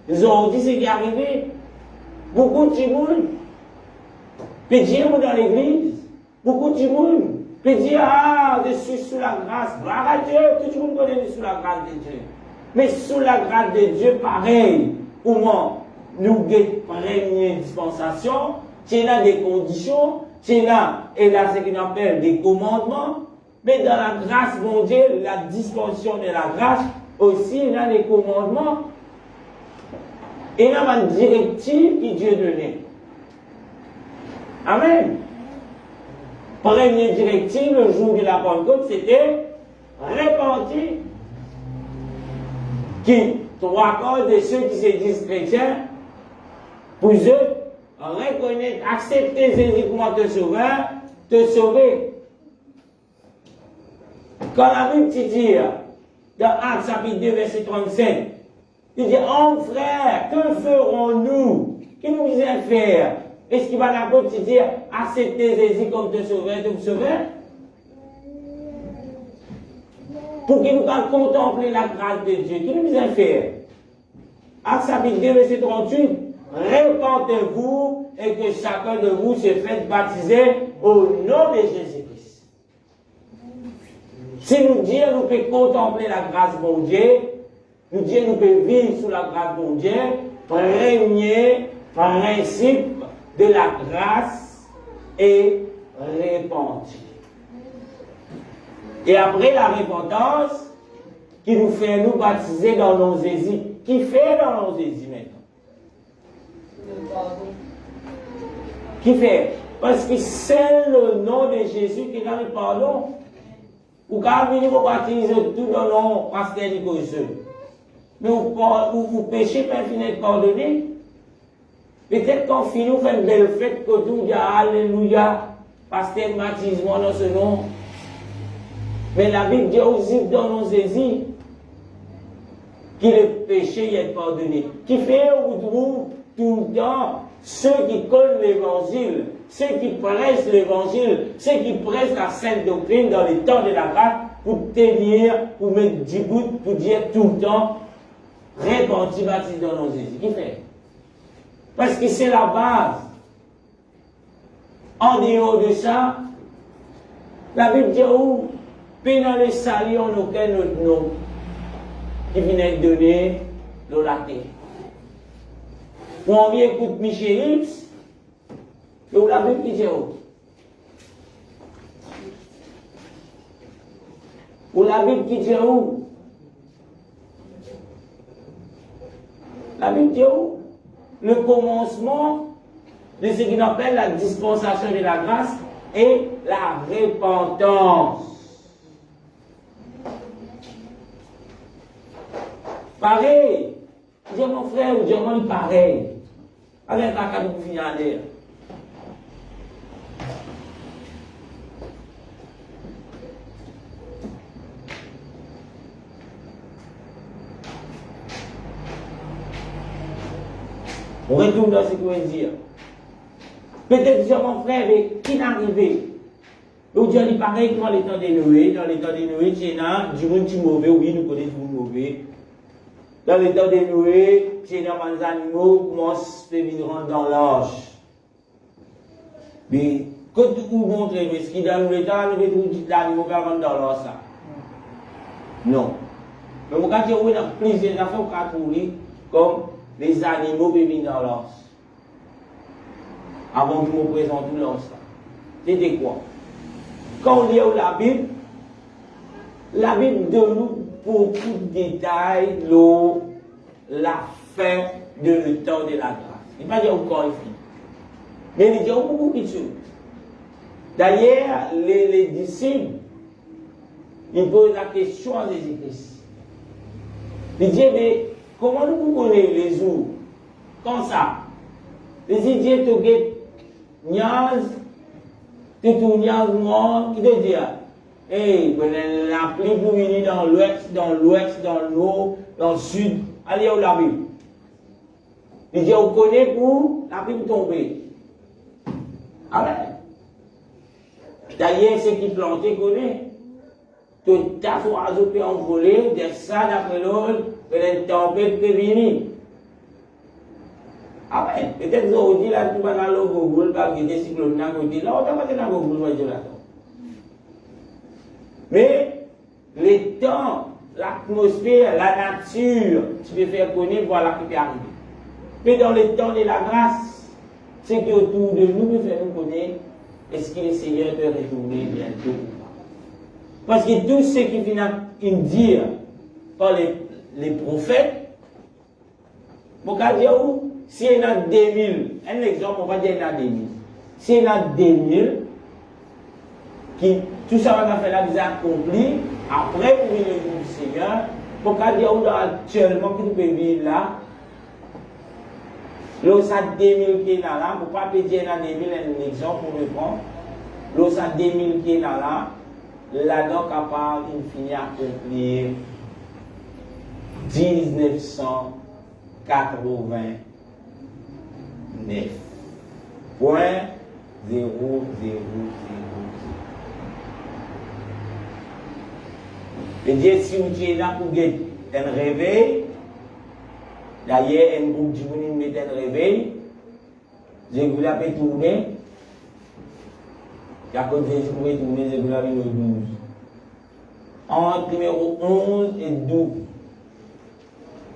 Ils ont dit ce qui est arrivé. Beaucoup de monde. Puis dire dans l'église, beaucoup de monde. Puis dire, ah, je suis sous la grâce. Gloire à Dieu, tout le monde connaît sous la grâce de Dieu. Mais sous la grâce de Dieu, pareil. Comment nous guettons première dispensation, tu as des conditions, tu as, et là, ce qu'on appelle des commandements. Mais dans la grâce, mon Dieu, la dispensation de la grâce, aussi, il y a des commandements. Et il y a une directive que Dieu donnait. Amen. Première directive, le jour de la Pentecôte, c'était repentir. Qui, trois quarts de ceux qui se disent chrétiens, pour eux, reconnaître, accepter Jésus comme te sauver. Quand la Bible dit, dans Actes chapitre 2, verset 37, il dit, oh frère, que ferons-nous? Qu'est-ce que nous disons faire? Est-ce qu'il va d'abord te dire, accepter Jésus comme te sauver, pour qu'il nous fasse contempler la grâce de Dieu. Qu'est-ce que nous disons faire? Actes chapitre 2, verset 38, repentez-vous et que chacun de vous se fasse baptiser au nom de Jésus-Christ. Si nous Dieu nous peut contempler la grâce de mon Dieu, nous Dieu nous peut vivre sous la grâce de mon Dieu, premier principe de la grâce et repentir. Et après la repentance, qui nous fait nous baptiser dans nos Jésus. Qui fait dans nos Jésus maintenant? Qui fait? Parce que c'est le nom de Jésus qui donne le pardon. Ou quand venir vous baptiser tout dans le nom pasteur Nicolas. Mais vous péchez pas finir de pardonner. Peut-être qu'on finit, vous faites une belle fête, que tout dit Alléluia, pasteur baptisement dans ce nom. Mais la Bible dit aussi dans nos saisies que le péché est pardonné. Qui fait au trouve tout le temps ceux qui connaissent l'évangile, ceux qui prêchent l'évangile, ceux qui prêchent la sainte doctrine dans les temps de la grâce pour tenir, pour mettre du bout, pour dire tout le temps, répandre baptise dans nos saisies. Qui fait? Parce que c'est la base. En dehors de ça, la Bible dit où, puis dans les salis, on n'a aucun autre nom qui vient être donné dans la terre. Ou on vient écouter Michel X, et la Bible dit où? Ou la Bible qui dit où? La Bible dit où? Le commencement de ce qu'on appelle la dispensation de la grâce et la repentance. Pareil, dis mon frère ou dis mon pareil, avec un cadeau pour finir en l'air. On retourne dans ce qu'on veut dire. Peut-être dire mon frère, mais qui n'est arrivé? Ou dire pareil que dans les temps de Noé, tu es là, du monde qui est mauvais, oui, nous connaissons du monde mauvais. Dans les temps de Noé, tu es dans les animaux, commencent à venir dans l'arche. Mais quand tu montres, mais ce qui est dans le temps, nous devons dire l'animal qui rentre dans l'arche. Non. Mais quand tu as plusieurs affaires pour trouver, comme les animaux qui viennent dans l'arche. Avant que je me présente tout l'arche. C'était quoi? Quand on lit la Bible donne nous beaucoup de détails, la fin de le temps de la grâce. Il ne va pas dire encore ici. Mais il dit beaucoup de choses. D'ailleurs, les disciples, ils posent la question à Jésus-Christ. Ils disent, mais comment nous connaissons les jours? Comme ça. Ils disent, tu es niaz, tu es niaz mort, qui te dit, hey, la pluie pour venir dans l'ouest, dans le nord, dans le sud, allez où la Bible. Il dit, on connaît pour la pluie tomber. Amen. D'ailleurs, ceux qui plantent connaissent. Tout à fait, oiseau peut envoler, des salles après l'autre, une tempête peut venir. Amen. Peut-être que vous dites là, tu vas dans le Google, parce que des cyclones dans le côté, là, on va dans le Google, je l'attends. Mais les temps, l'atmosphère, la nature, tu peux faire connaître, voilà qui peut arriver. Mais dans les temps de la grâce, ce qui est autour de nous peut faire nous connaître, est-ce que le Seigneur peut retourner bientôt ou pas? Parce que tout ce qui vient dire par les prophètes, on va dire où? Si il y en a 2000, un exemple, on va dire il y en a 2000. Si il y en a 2000, qui tout ça va faire la vie accomplie, après pour venir le jour du Seigneur, pour qu'on dise où actuellement qui nous peut vivre là, là, ça 2000 qui est là, pour ne pas dire il y en a 2000, un exemple pour répondre, là, ça 2000 qui est là, là-dedans capable de finir à accomplir 1989. Point 0, 0, 0. Et Dieu, si vous êtes là pour un réveil, d'ailleurs, un groupe de gens met un réveil, je vous l'ai tourné, et à côté de vous pouvez tourner, je vous l'ai mis au 12. Entre numéro 11 et 12,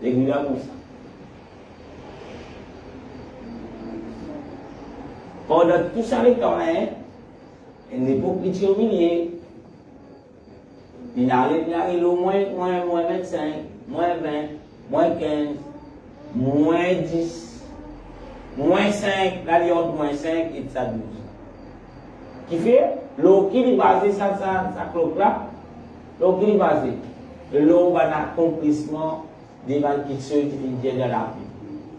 je vous l'ai mis ça. Pendant tout ça, les temps, il n'est pas petit au milieu. Il arrive au moins 25, moins 20, moins 15, moins 10. moins 5, là, il y a moins 5 et ça 12. Qui fait, l'eau qui est basé, ça cloque là, l'eau qui est basé, l'eau va l'accomplissement des mal qui se viennent de la vie.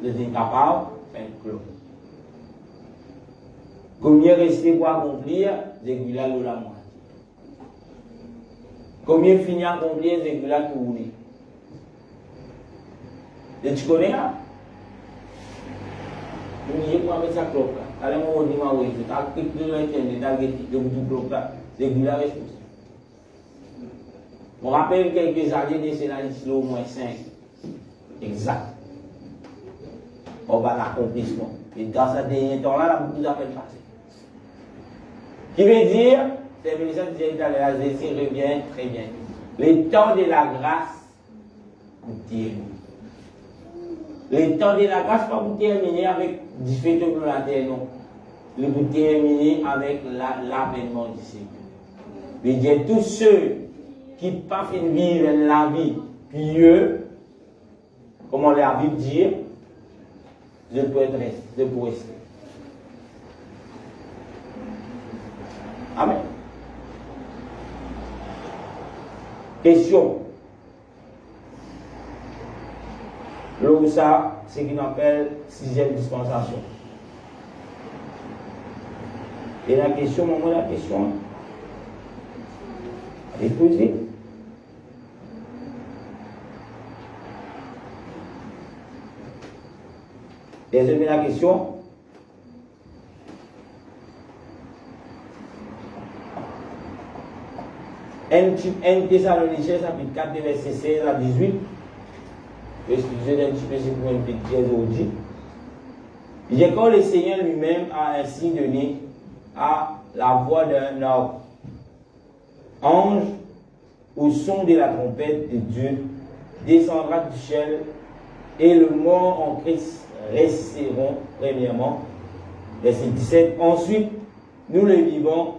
Le incapable, fait cloque. Combien rester pour accomplir, Zégula l'eau la moitié. Combien finir à accomplir, Zégula tourner. Et tu connais là? Vous n'y pas mettre sa cloque là. Allez, on dit, oui, tu as cliqué sur l'internet, tu as cliqué sur le cloque là. Zégula responsable. On rappelle quelques années de scénaristes au moins 5. Exact. On va l'accomplissement. Et dans ce dernier temps-là, là, beaucoup d'appels passés. Qui veut dire, c'est le ministère de la Jésus revient très bien. Le temps de la grâce, vous terminez. Le temps de la grâce, pas vous terminer avec du fait de la terre, non. Vous terminer avec l'avènement du Seigneur. Je veux dire, tous ceux qui ne pas vivre la vie pieuse, comme la Bible dit, je peux rester. Amen. Question. L'eau, ça, c'est ce qu'on appelle 6e dispensation. Et la question, la question, elle est posée. Deuxième la question. Un Thessaloniciens, chapitre 4, verset 16 à 18. Excusez un petit peu, c'est pour un petit peu aujourd'hui. Il dit quand le Seigneur lui-même a ainsi donné à la voix d'un ange au son de la trompette de Dieu descendra du ciel et le mort en Christ resteront premièrement. Verset 17. Ensuite, nous les vivants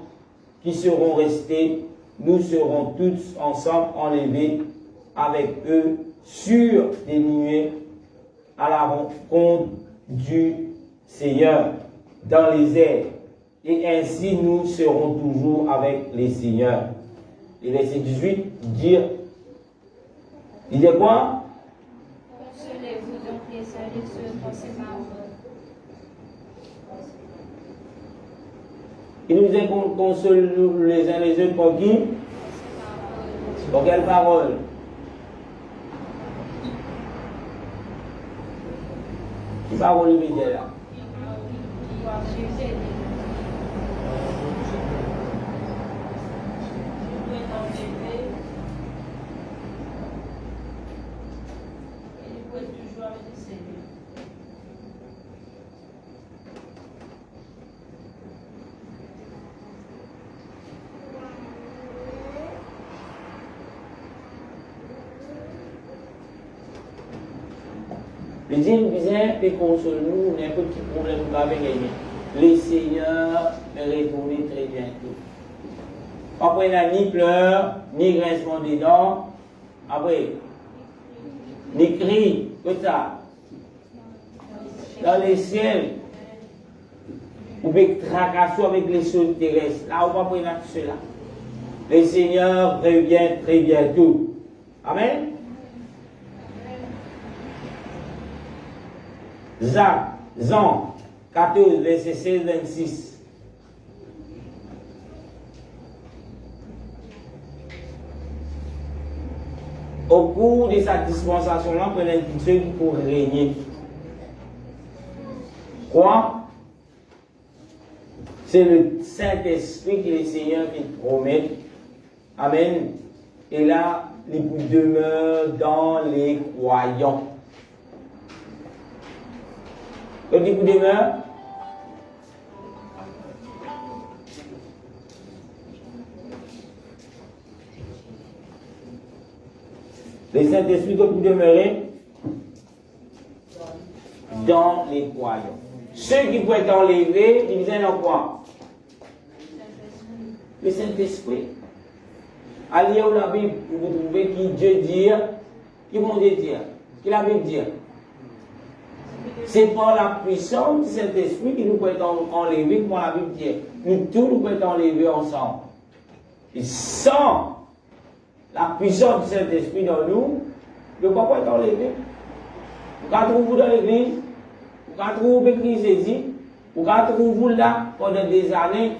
qui seront restés, nous serons tous ensemble enlevés avec eux sur des nuées à la rencontre du Seigneur dans les airs. Et ainsi nous serons toujours avec les Seigneurs. Et verset 18 dit quoi? Consolez-vous donc les uns les autres pour ces paroles. Il nous dit qu'on console les uns les autres pour qui? Pour quelle parole? Qui parole il veut dire là? Les dîmes visaient et console-nous, n'importe quel problème nous va gagner. Les seigneurs me répondent très bientôt. Après, il n'y a ni pleurs, ni grincement des dents. Après, ni cris, comme ça. Dans les ciels, ou bien tracassons avec les choses terrestres. Là, on va prendre tout cela. Les seigneurs reviennent très bientôt. Amen. Jean 14, verset 16-26. Au cours de sa dispensation-là, on a ceux qui pour régner. Quoi? C'est le Saint-Esprit que le Seigneur qui promet. Amen. Et là, il demeure dans les croyants. Quand il vous demeure, le Saint-Esprit que vous demeurez dans les croyants. Ceux qui peuvent être enlevés, ils viennent en quoi? Le Saint-Esprit. Allez où la Bible, vous trouvez qui Dieu dit, qui vont dire, qui la Bible dit. C'est par la puissance du Saint-Esprit que nous pouvons enlever, comme la Bible dit. Nous tous nous pouvons enlever ensemble. Et sans la puissance du Saint-Esprit dans nous, nous ne pouvons pas enlever. Vous trouvez dans l'église, vous trouvez l'église saisie, vous trouvez là pendant des années,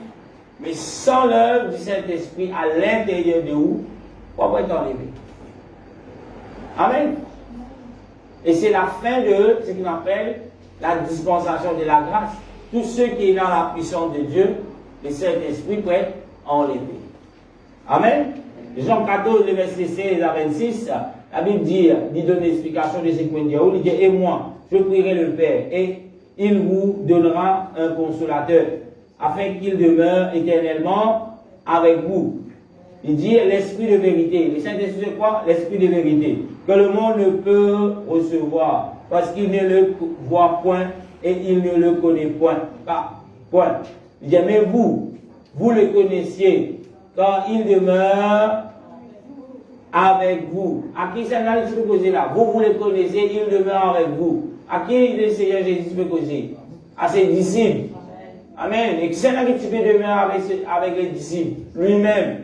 mais sans l'œuvre du Saint-Esprit à l'intérieur de vous, vous ne pouvez pas enlever. Amen. Et c'est la fin de ce qu'on appelle la dispensation de la grâce. Tous ceux qui sont dans la puissance de Dieu, le Saint-Esprit peut être enlevé. Amen. Jean 14, le verset 16 à 26, la Bible dit, il donne l'explication de ce qu'on dit. Il dit, et moi, je prierai le Père, et il vous donnera un consolateur, afin qu'il demeure éternellement avec vous. Il dit l'esprit de vérité. Le Saint-Esprit, c'est quoi? L'esprit de vérité. Que le monde ne peut recevoir, parce qu'il ne le voit point et il ne le connaît point. Point. Il dit, mais vous le connaissiez, car il demeure avec vous. À qui ça n'a pas causé là? Vous le connaissez, il demeure avec vous. À qui le Seigneur Jésus peut causer? À ses disciples. Amen. Et qui ça n'a pas demeurer avec les disciples? Lui-même.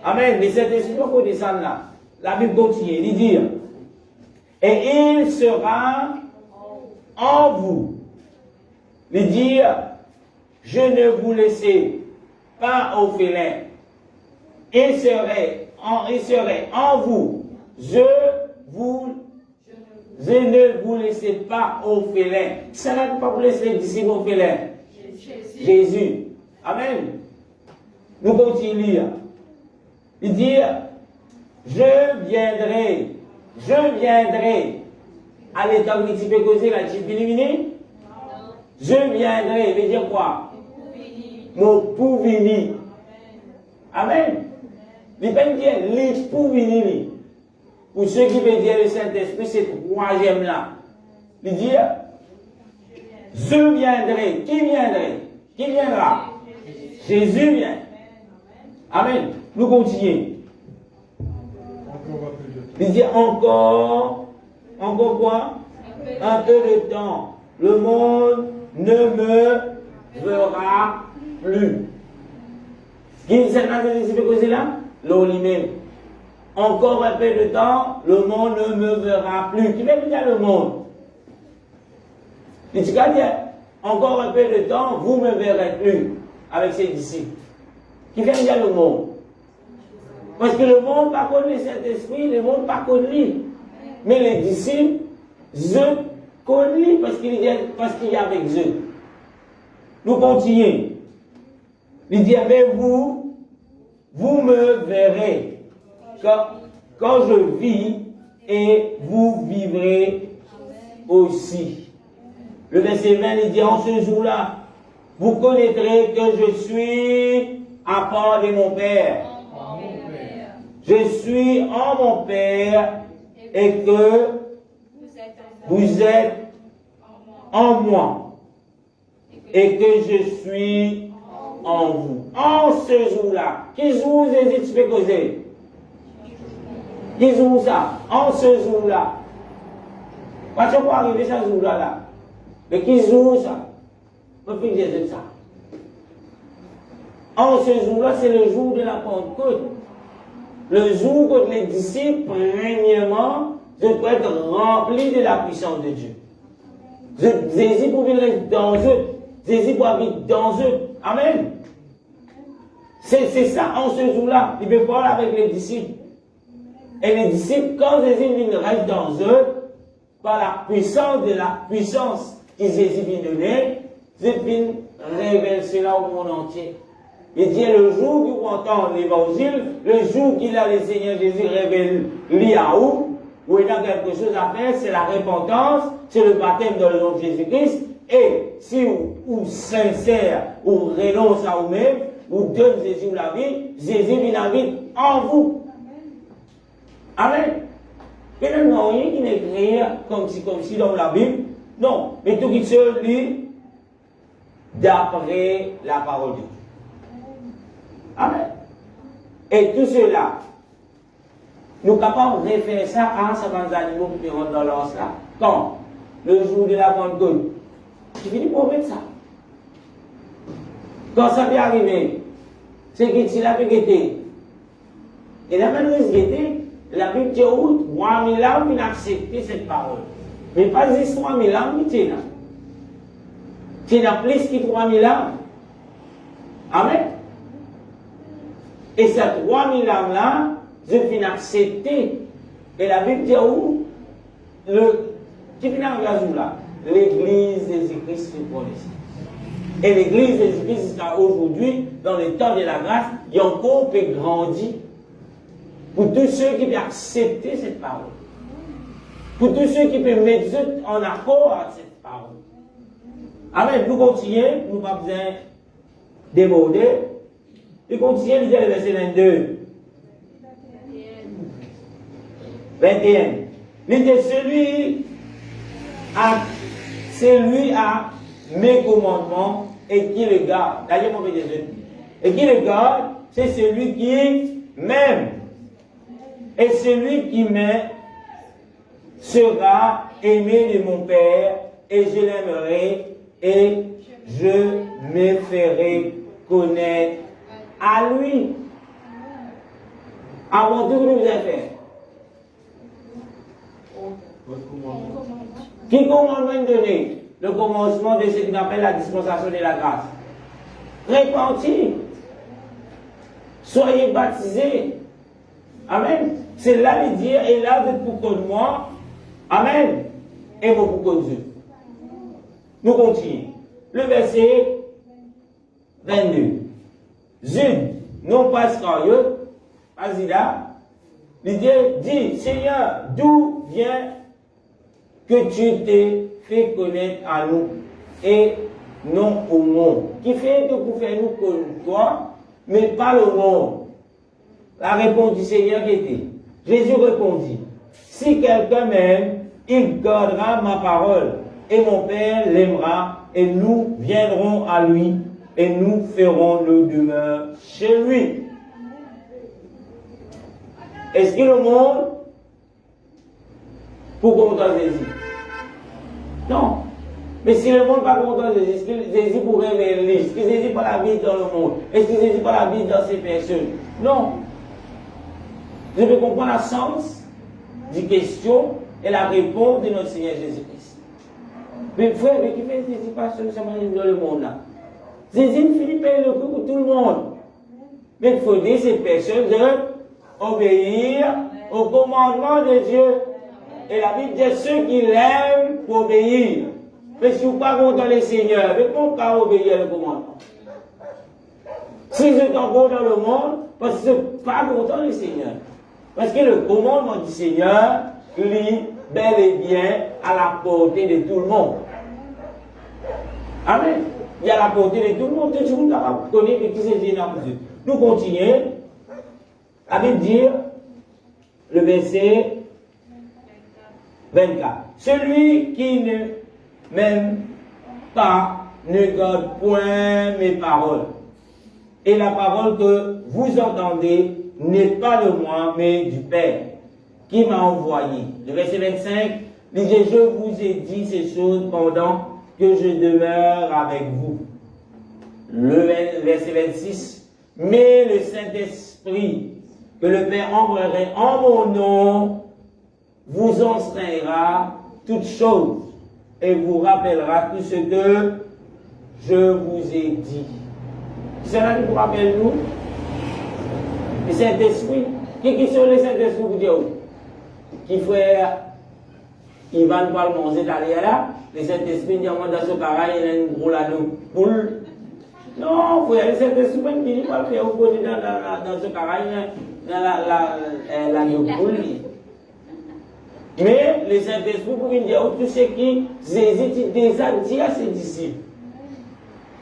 Amen. Mais cet esprit peut descendre là. La Bible continue, il dit, et il sera en vous. Il dit, je ne vous laisserai pas orphelin. Il serait en vous. Je ne vous laisserai pas orphelin. Ça n'a pas vous laisser les disciples orphelins. Jésus. Amen. Nous continuons. Il dit, je viendrai à l'éternité pécosée, la Tchipinimini. Je viendrai, il veut dire quoi? Mon pour venir. Amen. Il peut dire, les pour venir. Pour ceux qui veulent dire le Saint-Esprit, c'est le troisième là. Il dit, je viendrai. Qui viendrait? Qui viendra? Jésus vient. Amen. Nous continuons. Il dit encore quoi? Un peu de temps. Le monde ne me verra plus. Qui s'est passé là? L'eau lui-même. Encore un peu de temps, le monde ne me verra plus. Qui veut dire le monde? Il dit, encore un peu de temps, vous ne me verrez plus avec ses disciples. Qui vient dire le monde? Parce que le monde n'a pas connu cet esprit, le monde n'a pas connu. Mais les disciples, je connais parce qu'il y a avec eux. Nous continuons. Il dit, mais vous me verrez quand je vis et vous vivrez aussi. Le verset 20, il dit, en ce jour-là, vous connaîtrez que je suis à part de mon Père. Je suis en mon Père et que vous êtes en moi et que je suis en vous. En ce jour-là, qui joue Jésus, tu peux causer? Qui joue ça? En ce jour-là. Quand tu peux arriver ce jour-là, là. Mais qui joue ça? On peut dire ça. En ce jour-là, c'est le jour de la Pentecôte. Le jour où les disciples, premièrement, doivent être remplis de la puissance de Dieu. Jésus pour vivre dans eux. Jésus pour habiter dans eux. Amen. C'est ça, en ce jour-là. Il peut parler avec les disciples. Et les disciples, quand Jésus vient reste dans eux, par la puissance que Jésus vient donner, Jésus vient révéler cela au monde entier. Il dit, le jour où on entend l'évangile, le jour qu'il a le Seigneur Jésus révèle l'Iaou, où il a quelque chose à faire, c'est la repentance, c'est le baptême dans le nom de Jésus-Christ, et si vous sincère, ou renonce à vous-même, ou donne Jésus la vie, Jésus vient la vie en vous. Amen. Il n'y a rien qui n'est créé comme si dans la Bible. Non, mais tout qui se lit d'après la parole de Dieu. Amen. Et tout cela, nous sommes capables de faire ça à un certain animaux qui rentrent dans l'os là. Quand? le jour de la Pentecôte. Je finis pour mettre ça. Quand ça peut arriver, c'est que si la peut guetter. Et la même guetter, la Bible dit où 3000 âmes qui ont accepté cette parole. Mais pas juste 3000 âmes qui tiennent. Il y en a plus que 3000 âmes. Amen. Et ces 3000 âmes-là, je finis accepter. Et la Bible dit où qui finit en là, l'église de Jésus-Christ se connaît. Et l'église de Jésus-Christ jusqu'à aujourd'hui, dans le temps de la grâce, il y a encore peut grandir. Pour tous ceux qui peuvent accepter cette parole. Pour tous ceux qui peuvent mettre en accord avec cette parole. Amen. Nous continuons, nous n'avons pas besoin de déborder. Nous continuons, nous disons le verset 22. 21. Il dit celui a mes commandements et qui le garde. D'ailleurs, mon béni, et qui le garde, c'est celui qui m'aime. Et celui qui m'aime sera aimé de mon Père, et je l'aimerai, et je me ferai connaître à lui. Avant tout, nous allons faire. Qui commandement donné? Le commencement de ce qu'on appelle la dispensation de la grâce. Repentis. Soyez baptisés. Amen. C'est là de dire, et là vous pour de moi. Amen. Et vous pour de Dieu. Nous continuons. Le verset 22. Jude, non pas Iscariote, Azida, il dit, Seigneur, d'où vient que tu t'es fait connaître à nous et non au monde? Qui fait que vous faites nous connaître toi, mais pas le monde? La réponse du Seigneur était, Jésus répondit, si quelqu'un m'aime, il gardera ma parole, et mon Père l'aimera, et nous viendrons à lui, et nous ferons le demeure chez lui. Est-ce que le monde, pour content Jésus? Non. Mais si le monde n'est pas content de Jésus, est-ce que Jésus pourrait révéler? Est-ce que Jésus pas la vie dans le monde? Est-ce que Jésus pas la vie dans ces personnes? Non. Je peux comprendre le sens du question et la réponse de notre Seigneur Jésus-Christ. Mais frère, mais qui fait Jésus pas seulement dans le monde là? Jésus finit par le coup pour tout le monde. Mais il faut dire ces personnes d'obéir au commandement de Dieu. Et la Bible dit ceux qui l'aiment pour obéir. Mais si vous ne pas content le Seigneur, mais pourquoi obéir le commandement? Si vous êtes encore dans le monde, parce que vous n'êtes pas content le Seigneur. Parce que le commandement du Seigneur, lui, bel et bien, à la portée de tout le monde. Amen. Il y a la portée de tout le monde. Tout le monde connaît qui c'est Jésus dans Dieu. Nous continuons. La Bible dit, le verset 24. Celui qui ne m'aime pas ne garde point mes paroles. Et la parole que vous entendez n'est pas de moi, mais du Père qui m'a envoyé. Le verset 25, il dit, je vous ai dit ces choses pendant que je demeure avec vous. Le verset 26, mais le Saint-Esprit que le Père enverrait en mon nom vous enseignera toutes choses et vous rappellera tout ce que je vous ai dit. C'est là qui vous rappelle nous. Le Saint-Esprit. Qui sont les Saint-Esprit pour dire? Qui frère Ivan va le manger d'aller là. Le Saint-Esprit dit dans ce carré, il y a une gros là de poule. Non, frère, le Saint-Esprit ne dit pas le faire au côté dans ce carré, dans la de poule. Mais le Saint-Esprit pour dire tout ce qui Jésus déjà dit à ses disciples.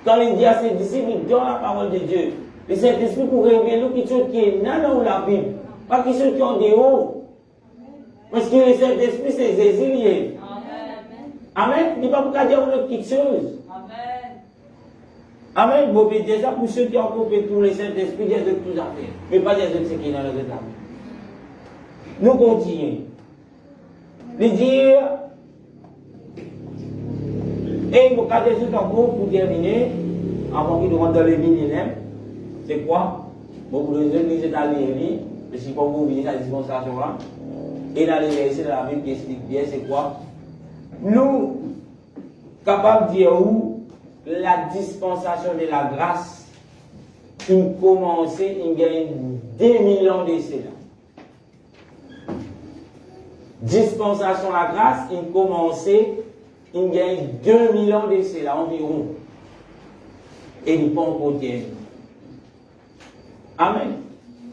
Quand il dit à ses disciples, il donne la parole de Dieu. Le Saint-Esprit pour révéler quelque chose qui est dans la Bible, pas quelque chose qui est en dehors. Parce que le Saint-Esprit, c'est Jésus lié. Amen. Amen. Il n'est pas pour dire quelque chose. Amen. Amen. Vous pouvez dire ça pour ceux qui ont compris tout le Saint-Esprit, dire de tout à fait. Mais pas dire de ce qui est dans le Bible. Nous continuons. De dire, Et mon cas Jésus encore pour terminer, avant qu'il rentre dans le millénaire, c'est quoi? Bon, pour les églises italiennes, parce qu'il faut vous oublier cette dispensation-là. Et dans les versets de la Bible qui explique bien, c'est quoi? Nous, capables de dire où la dispensation de la grâce, il commençait, il gagne 2000 ans d'essai là. Dispensation de la grâce, il commençait, il gagne 2000 ans d'essai là, environ. Et il n'est pas encore terminé. Amen.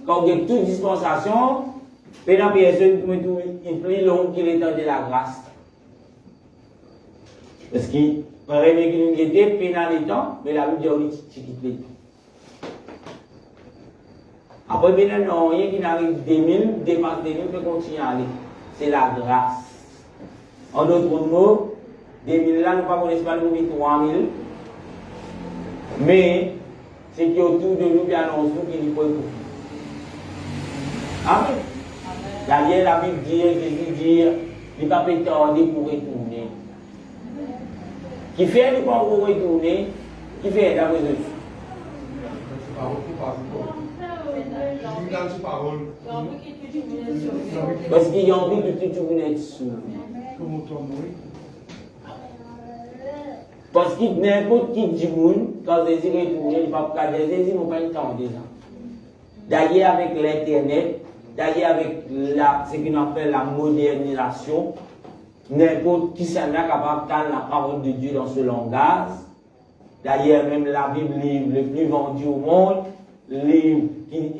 Quand il y a toute dispensation, la personne est plus longue qu'il est temps de la grâce. Parce qu'il paraît qu'il y a des pénalités, mais la Bible dit qu'il quitte les temps. Après, il y a rien qui n'arrive 2000, dépasse 2000, peut continuer à aller. C'est la grâce. En d'autres mots, 2000 là, nous ne connaissons pas le 3000. Mais, c'est qui autour de nous qui annonce nous qu'il faut écouter. Amen. D'ailleurs, la Bible dit, Jésus dit, il ne va pas tarder pour retourner. Qui fait le pas pour retourner, qui fait la résolution. Parce qu'il y a envie de tout le monde être sauvé. Parce que n'importe qui dit quand Jésus retourne, il ne va pas dire Jésus, il ne va pas attendre déjà. D'ailleurs, avec l'Internet, d'ailleurs, avec ce qu'on appelle la modernisation, n'importe qui s'en est capable d'entendre la parole de Dieu dans ce langage. D'ailleurs, même la Bible, livre le plus vendu au monde, livre qui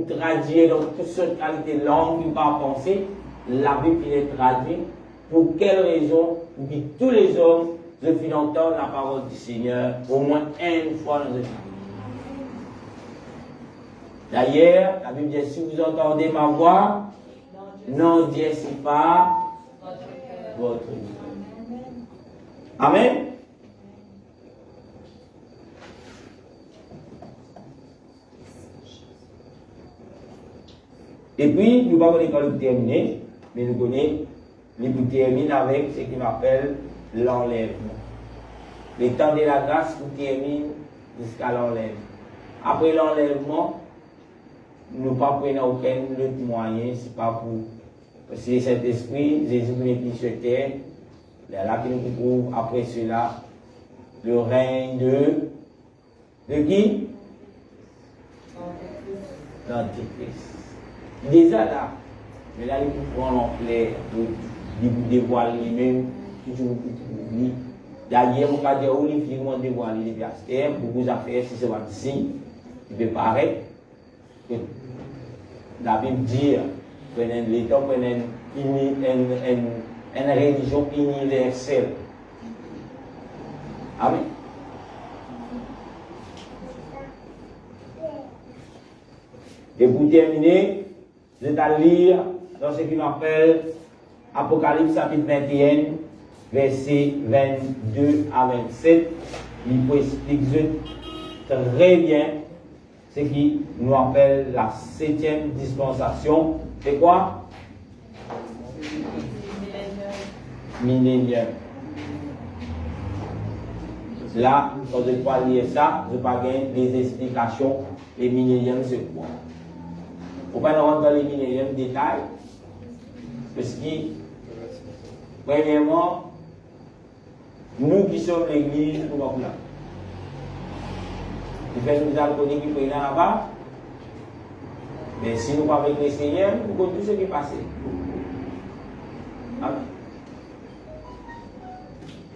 traduit dans toutes sortes de qualités de langue, qui ne pas penser, la Bible est traduite. Pour quelle raison? Pour que tous les hommes se finissent d'entendre la parole du Seigneur au moins une fois dans leur vie. D'ailleurs, la Bible dit, si vous entendez ma voix, n'endurcissez pas votre vie. Amen. Et puis, nous ne pouvons pas le terminer, mais nous connaissons, nous terminons avec ce qu'on appelle l'enlèvement. Le temps de la grâce nous termine jusqu'à l'enlèvement. Après l'enlèvement, nous ne prenons aucun autre moyen, c'est pas pour. Parce que cet esprit, Jésus n'est plus sur terre, là qui nous trouve après cela, le règne de qui? L'Antéchrist. Déjà là, mais là, il prend l'ampleur, il dévoile lui-même, toujours plus. D'ailleurs, on va dire, il faut dévoiler les piastères, beaucoup d'affaires, si c'est pas ici, il peut paraître. La Bible dit, l'État prenait une religion universelle. Amen. Et pour terminer, je vais lire dans ce qu'on appelle Apocalypse chapitre 21, versets 22 à 27. Il faut expliquer très bien ce qui nous appelle la 7e dispensation. C'est quoi? Millénium. Là, quand je ne vais pas lire ça, je ne vais pas gagner des explications. Les milléniums, c'est quoi? Il ne faut pas rentrer dans les milléniums détails. Parce que, premièrement, nous qui sommes l'église, nous sommes là. Il fait nous alcooliques qui prennent là-bas. Mais si nous ne pas avec le Seigneur, nous connaissons tout ce qui est passé. Amen.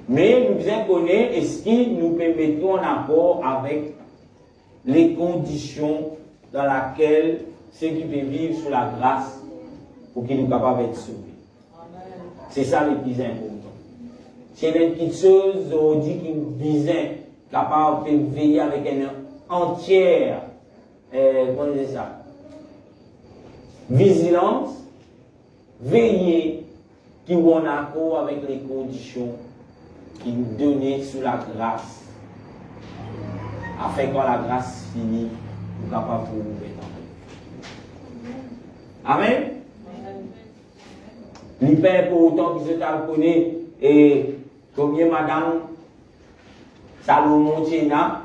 Mais nous devons connaître est-ce que nous permettons en accord avec les conditions dans lesquelles ceux qui peuvent vivre sous la grâce pour qu'ils soient capables d'être sauvés. C'est ça le plus important. C'est une petite chose aujourd'hui qui nous disent capable de veiller avec une entière comment on dit ça? Vigilance, veiller qui ont en accord avec les conditions qui nous donnent sous la grâce. Afin que la grâce finit, nous sommes capables de nous mettre en paix. Amen. L'hyper pour autant que je t'en connais et combien madame Salomon Tchéna,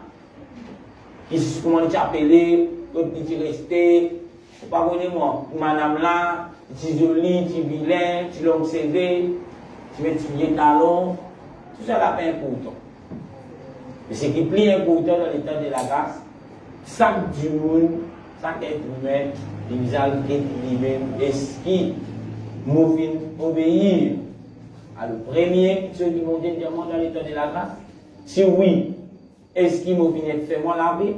qui comment tu appelé, l'autre petit resté, pas connaître moi, madame là, petit joli, petit vilain, petit long CV, tu mets petit talon, tout ça là pas important. Mais ce qui est plus important dans les temps de la grâce, chaque du monde, chaque être humain, il a lui-même, est-ce qu'il m'obéir à le premier, ceux qui m'ont dit dans les temps de la grâce? Si oui, est-ce qu'il m'a venu faire moi laver?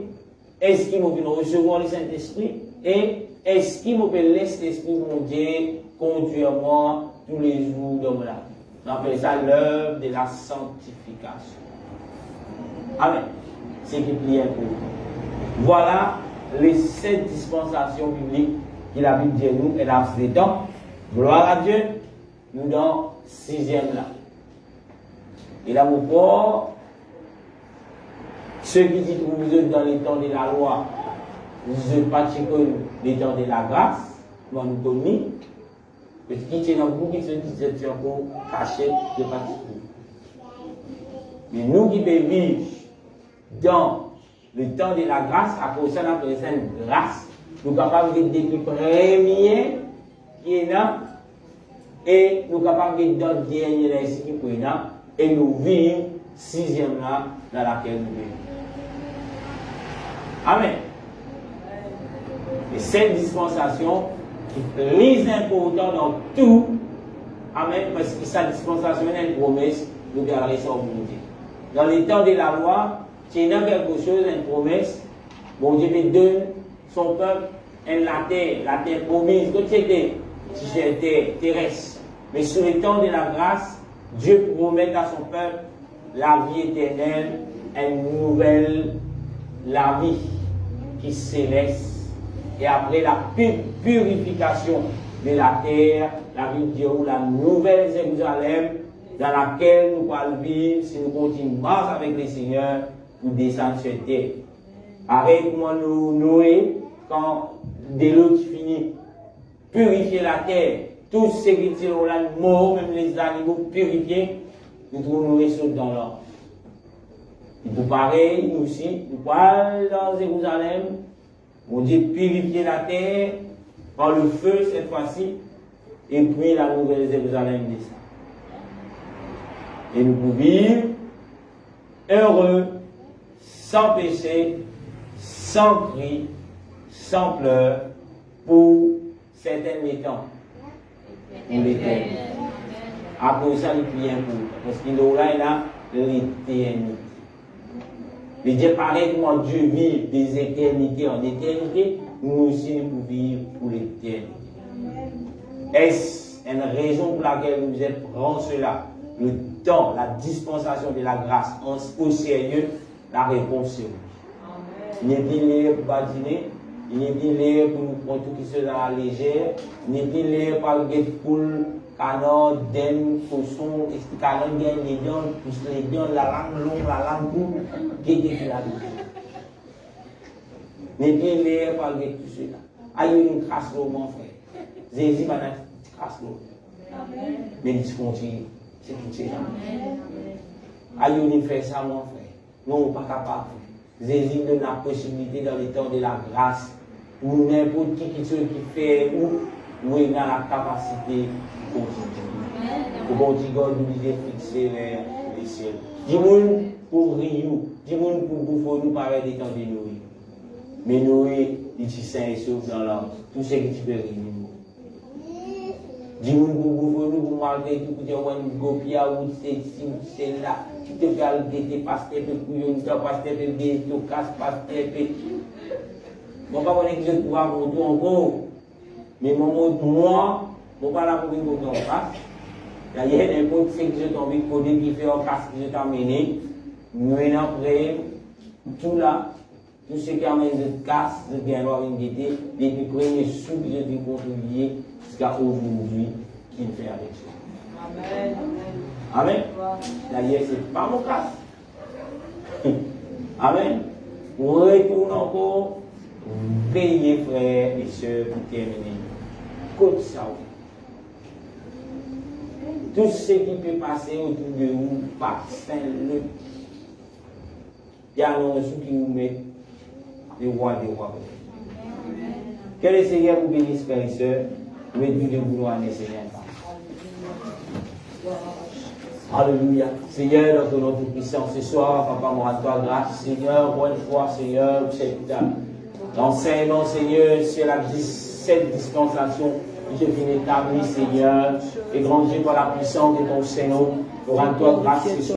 Est-ce qu'il m'a venu recevoir le Saint-Esprit? Et est-ce qu'il m'a laissé l'Esprit mon Dieu conduire moi tous les jours dans ma vie? On appelle ça l'œuvre de la sanctification. Amen. C'est qui plie un peu. Voilà les 7 dispensations bibliques que la Bible dit nous et dans ces temps. Gloire à Dieu. Nous dans 6e là. Et là, mon corps, ceux qui disent que vous êtes dans les temps de la loi, vous êtes pas les temps de la grâce, nous nous donnons. Parce qu'il y a beaucoup qui se disent que c'est encore caché de particulier. Mais nous qui vivons dans le temps de la grâce, à cause de la présence grâce, nous sommes capables d'être des premiers qui est là, et nous sommes capables d'être dans le dernier qui est là, et nous vivons 6e là dans laquelle nous vivons. Amen. Et cette dispensation qui est plus importante dans tout, amen, parce que sa dispensation est une promesse, nous garderons ça au bon Dieu. Dans les temps de la loi, s'il y a quelque chose, une promesse, bon Dieu donne son peuple la terre promise, comme c'était terrestre. Mais sur les temps de la grâce, Dieu promet à son peuple la vie éternelle, une nouvelle, la vie qui céleste. Et après la purification de la terre, la vie de Dieu, la nouvelle Jérusalem, dans laquelle nous allons vivre si nous continuons avec le Seigneur pour descendre sur terre. Avec moi, Noé, quand de l'eau qui finit, purifier la terre, tous ces qui tirent là, morts, même les animaux purifiés, nous trouvons Noé saute dans l'or. Il faut pareil, nous aussi, nous parlons dans Jérusalem, on dit purifier la terre par le feu cette fois-ci, et puis la nouvelle Jérusalem descend. Et nous pouvons vivre heureux, sans péché, sans cri, sans pleurs, pour certains temps, pour l'éternité. Après ça, il prie un peu, parce qu'il aura là l'éternité. Mais Dieu paraît comment Dieu vit des éternités en éternité, nous aussi nous pouvons vivre pour l'éternité. Est-ce une raison pour laquelle nous prenons cela, le temps, la dispensation de la grâce au sérieux? La réponse est oui. Il n'est pas l'air pour badiner, il n'est pas l'air pour nous prendre tout qui se dans la légère, il n'est pas l'air pour les poules, canard, den, cochon, canard, les dents, pousse les dents, la langue longue, la langue courte, qui est la vie. Il n'est pas l'air pour tout cela. Aïe, une crasse l'eau, mon frère. Jésus m'a dit, crasse l'eau. Mais il continue, c'est tout cela. Aïe, on fait ça, mon frère. Non, on n'est pas capable. Jésus donne la possibilité dans les temps de la grâce, ou n'importe qui fait, ou il a la capacité de continuer. Pour bon Dieu, nous disons fixer les ciels. Dis-moi pour rire, dis-moi pour bouffer, nous parler des temps de Noé. Mais Noé, il est saint et sauf dans l'âme. Tout ce qui peut rire. Dis-moi pour bouffer, nous, pour malgré tout, pour dire, on gopia, ou c'est là. Tu te fais aller pasteur, tu couillon, tu pasteur, tu casses pasteur, bon, pas qu'on je pouvoir mon dos encore. Mais moi, bon, pas là pour une bonne face. D'ailleurs, n'importe ce que j'ai envie de coder qui fait un casque que je t'ai amené, nous avons après, tout là, tout ce qui amène de casse, de bien avoir une idée, depuis le premier sou que j'ai dû contribuer jusqu'à aujourd'hui, qu'il fait avec ça. Amen. Amen. D'ailleurs, ce n'est pas mon cas. Amen. On retourne encore. Veillez, frères et sœurs, pour terminer. Côte ça. Tout ce qui peut passer autour de vous, passez-le. Il y a un reçu qui nous met des rois. Que le Seigneur vous bénisse, frères et sœurs. Réduit de vouloir les Seigneur. Alléluia. Seigneur, dans notre puissance ce soir, Papa, moi à toi grâce, Seigneur, bonne foi, Seigneur, l'enseignement, Seigneur, sur cette dispensation que tu viens établir, Seigneur, et grandi par la puissance de ton Seigneur, pour rendre toi grâce.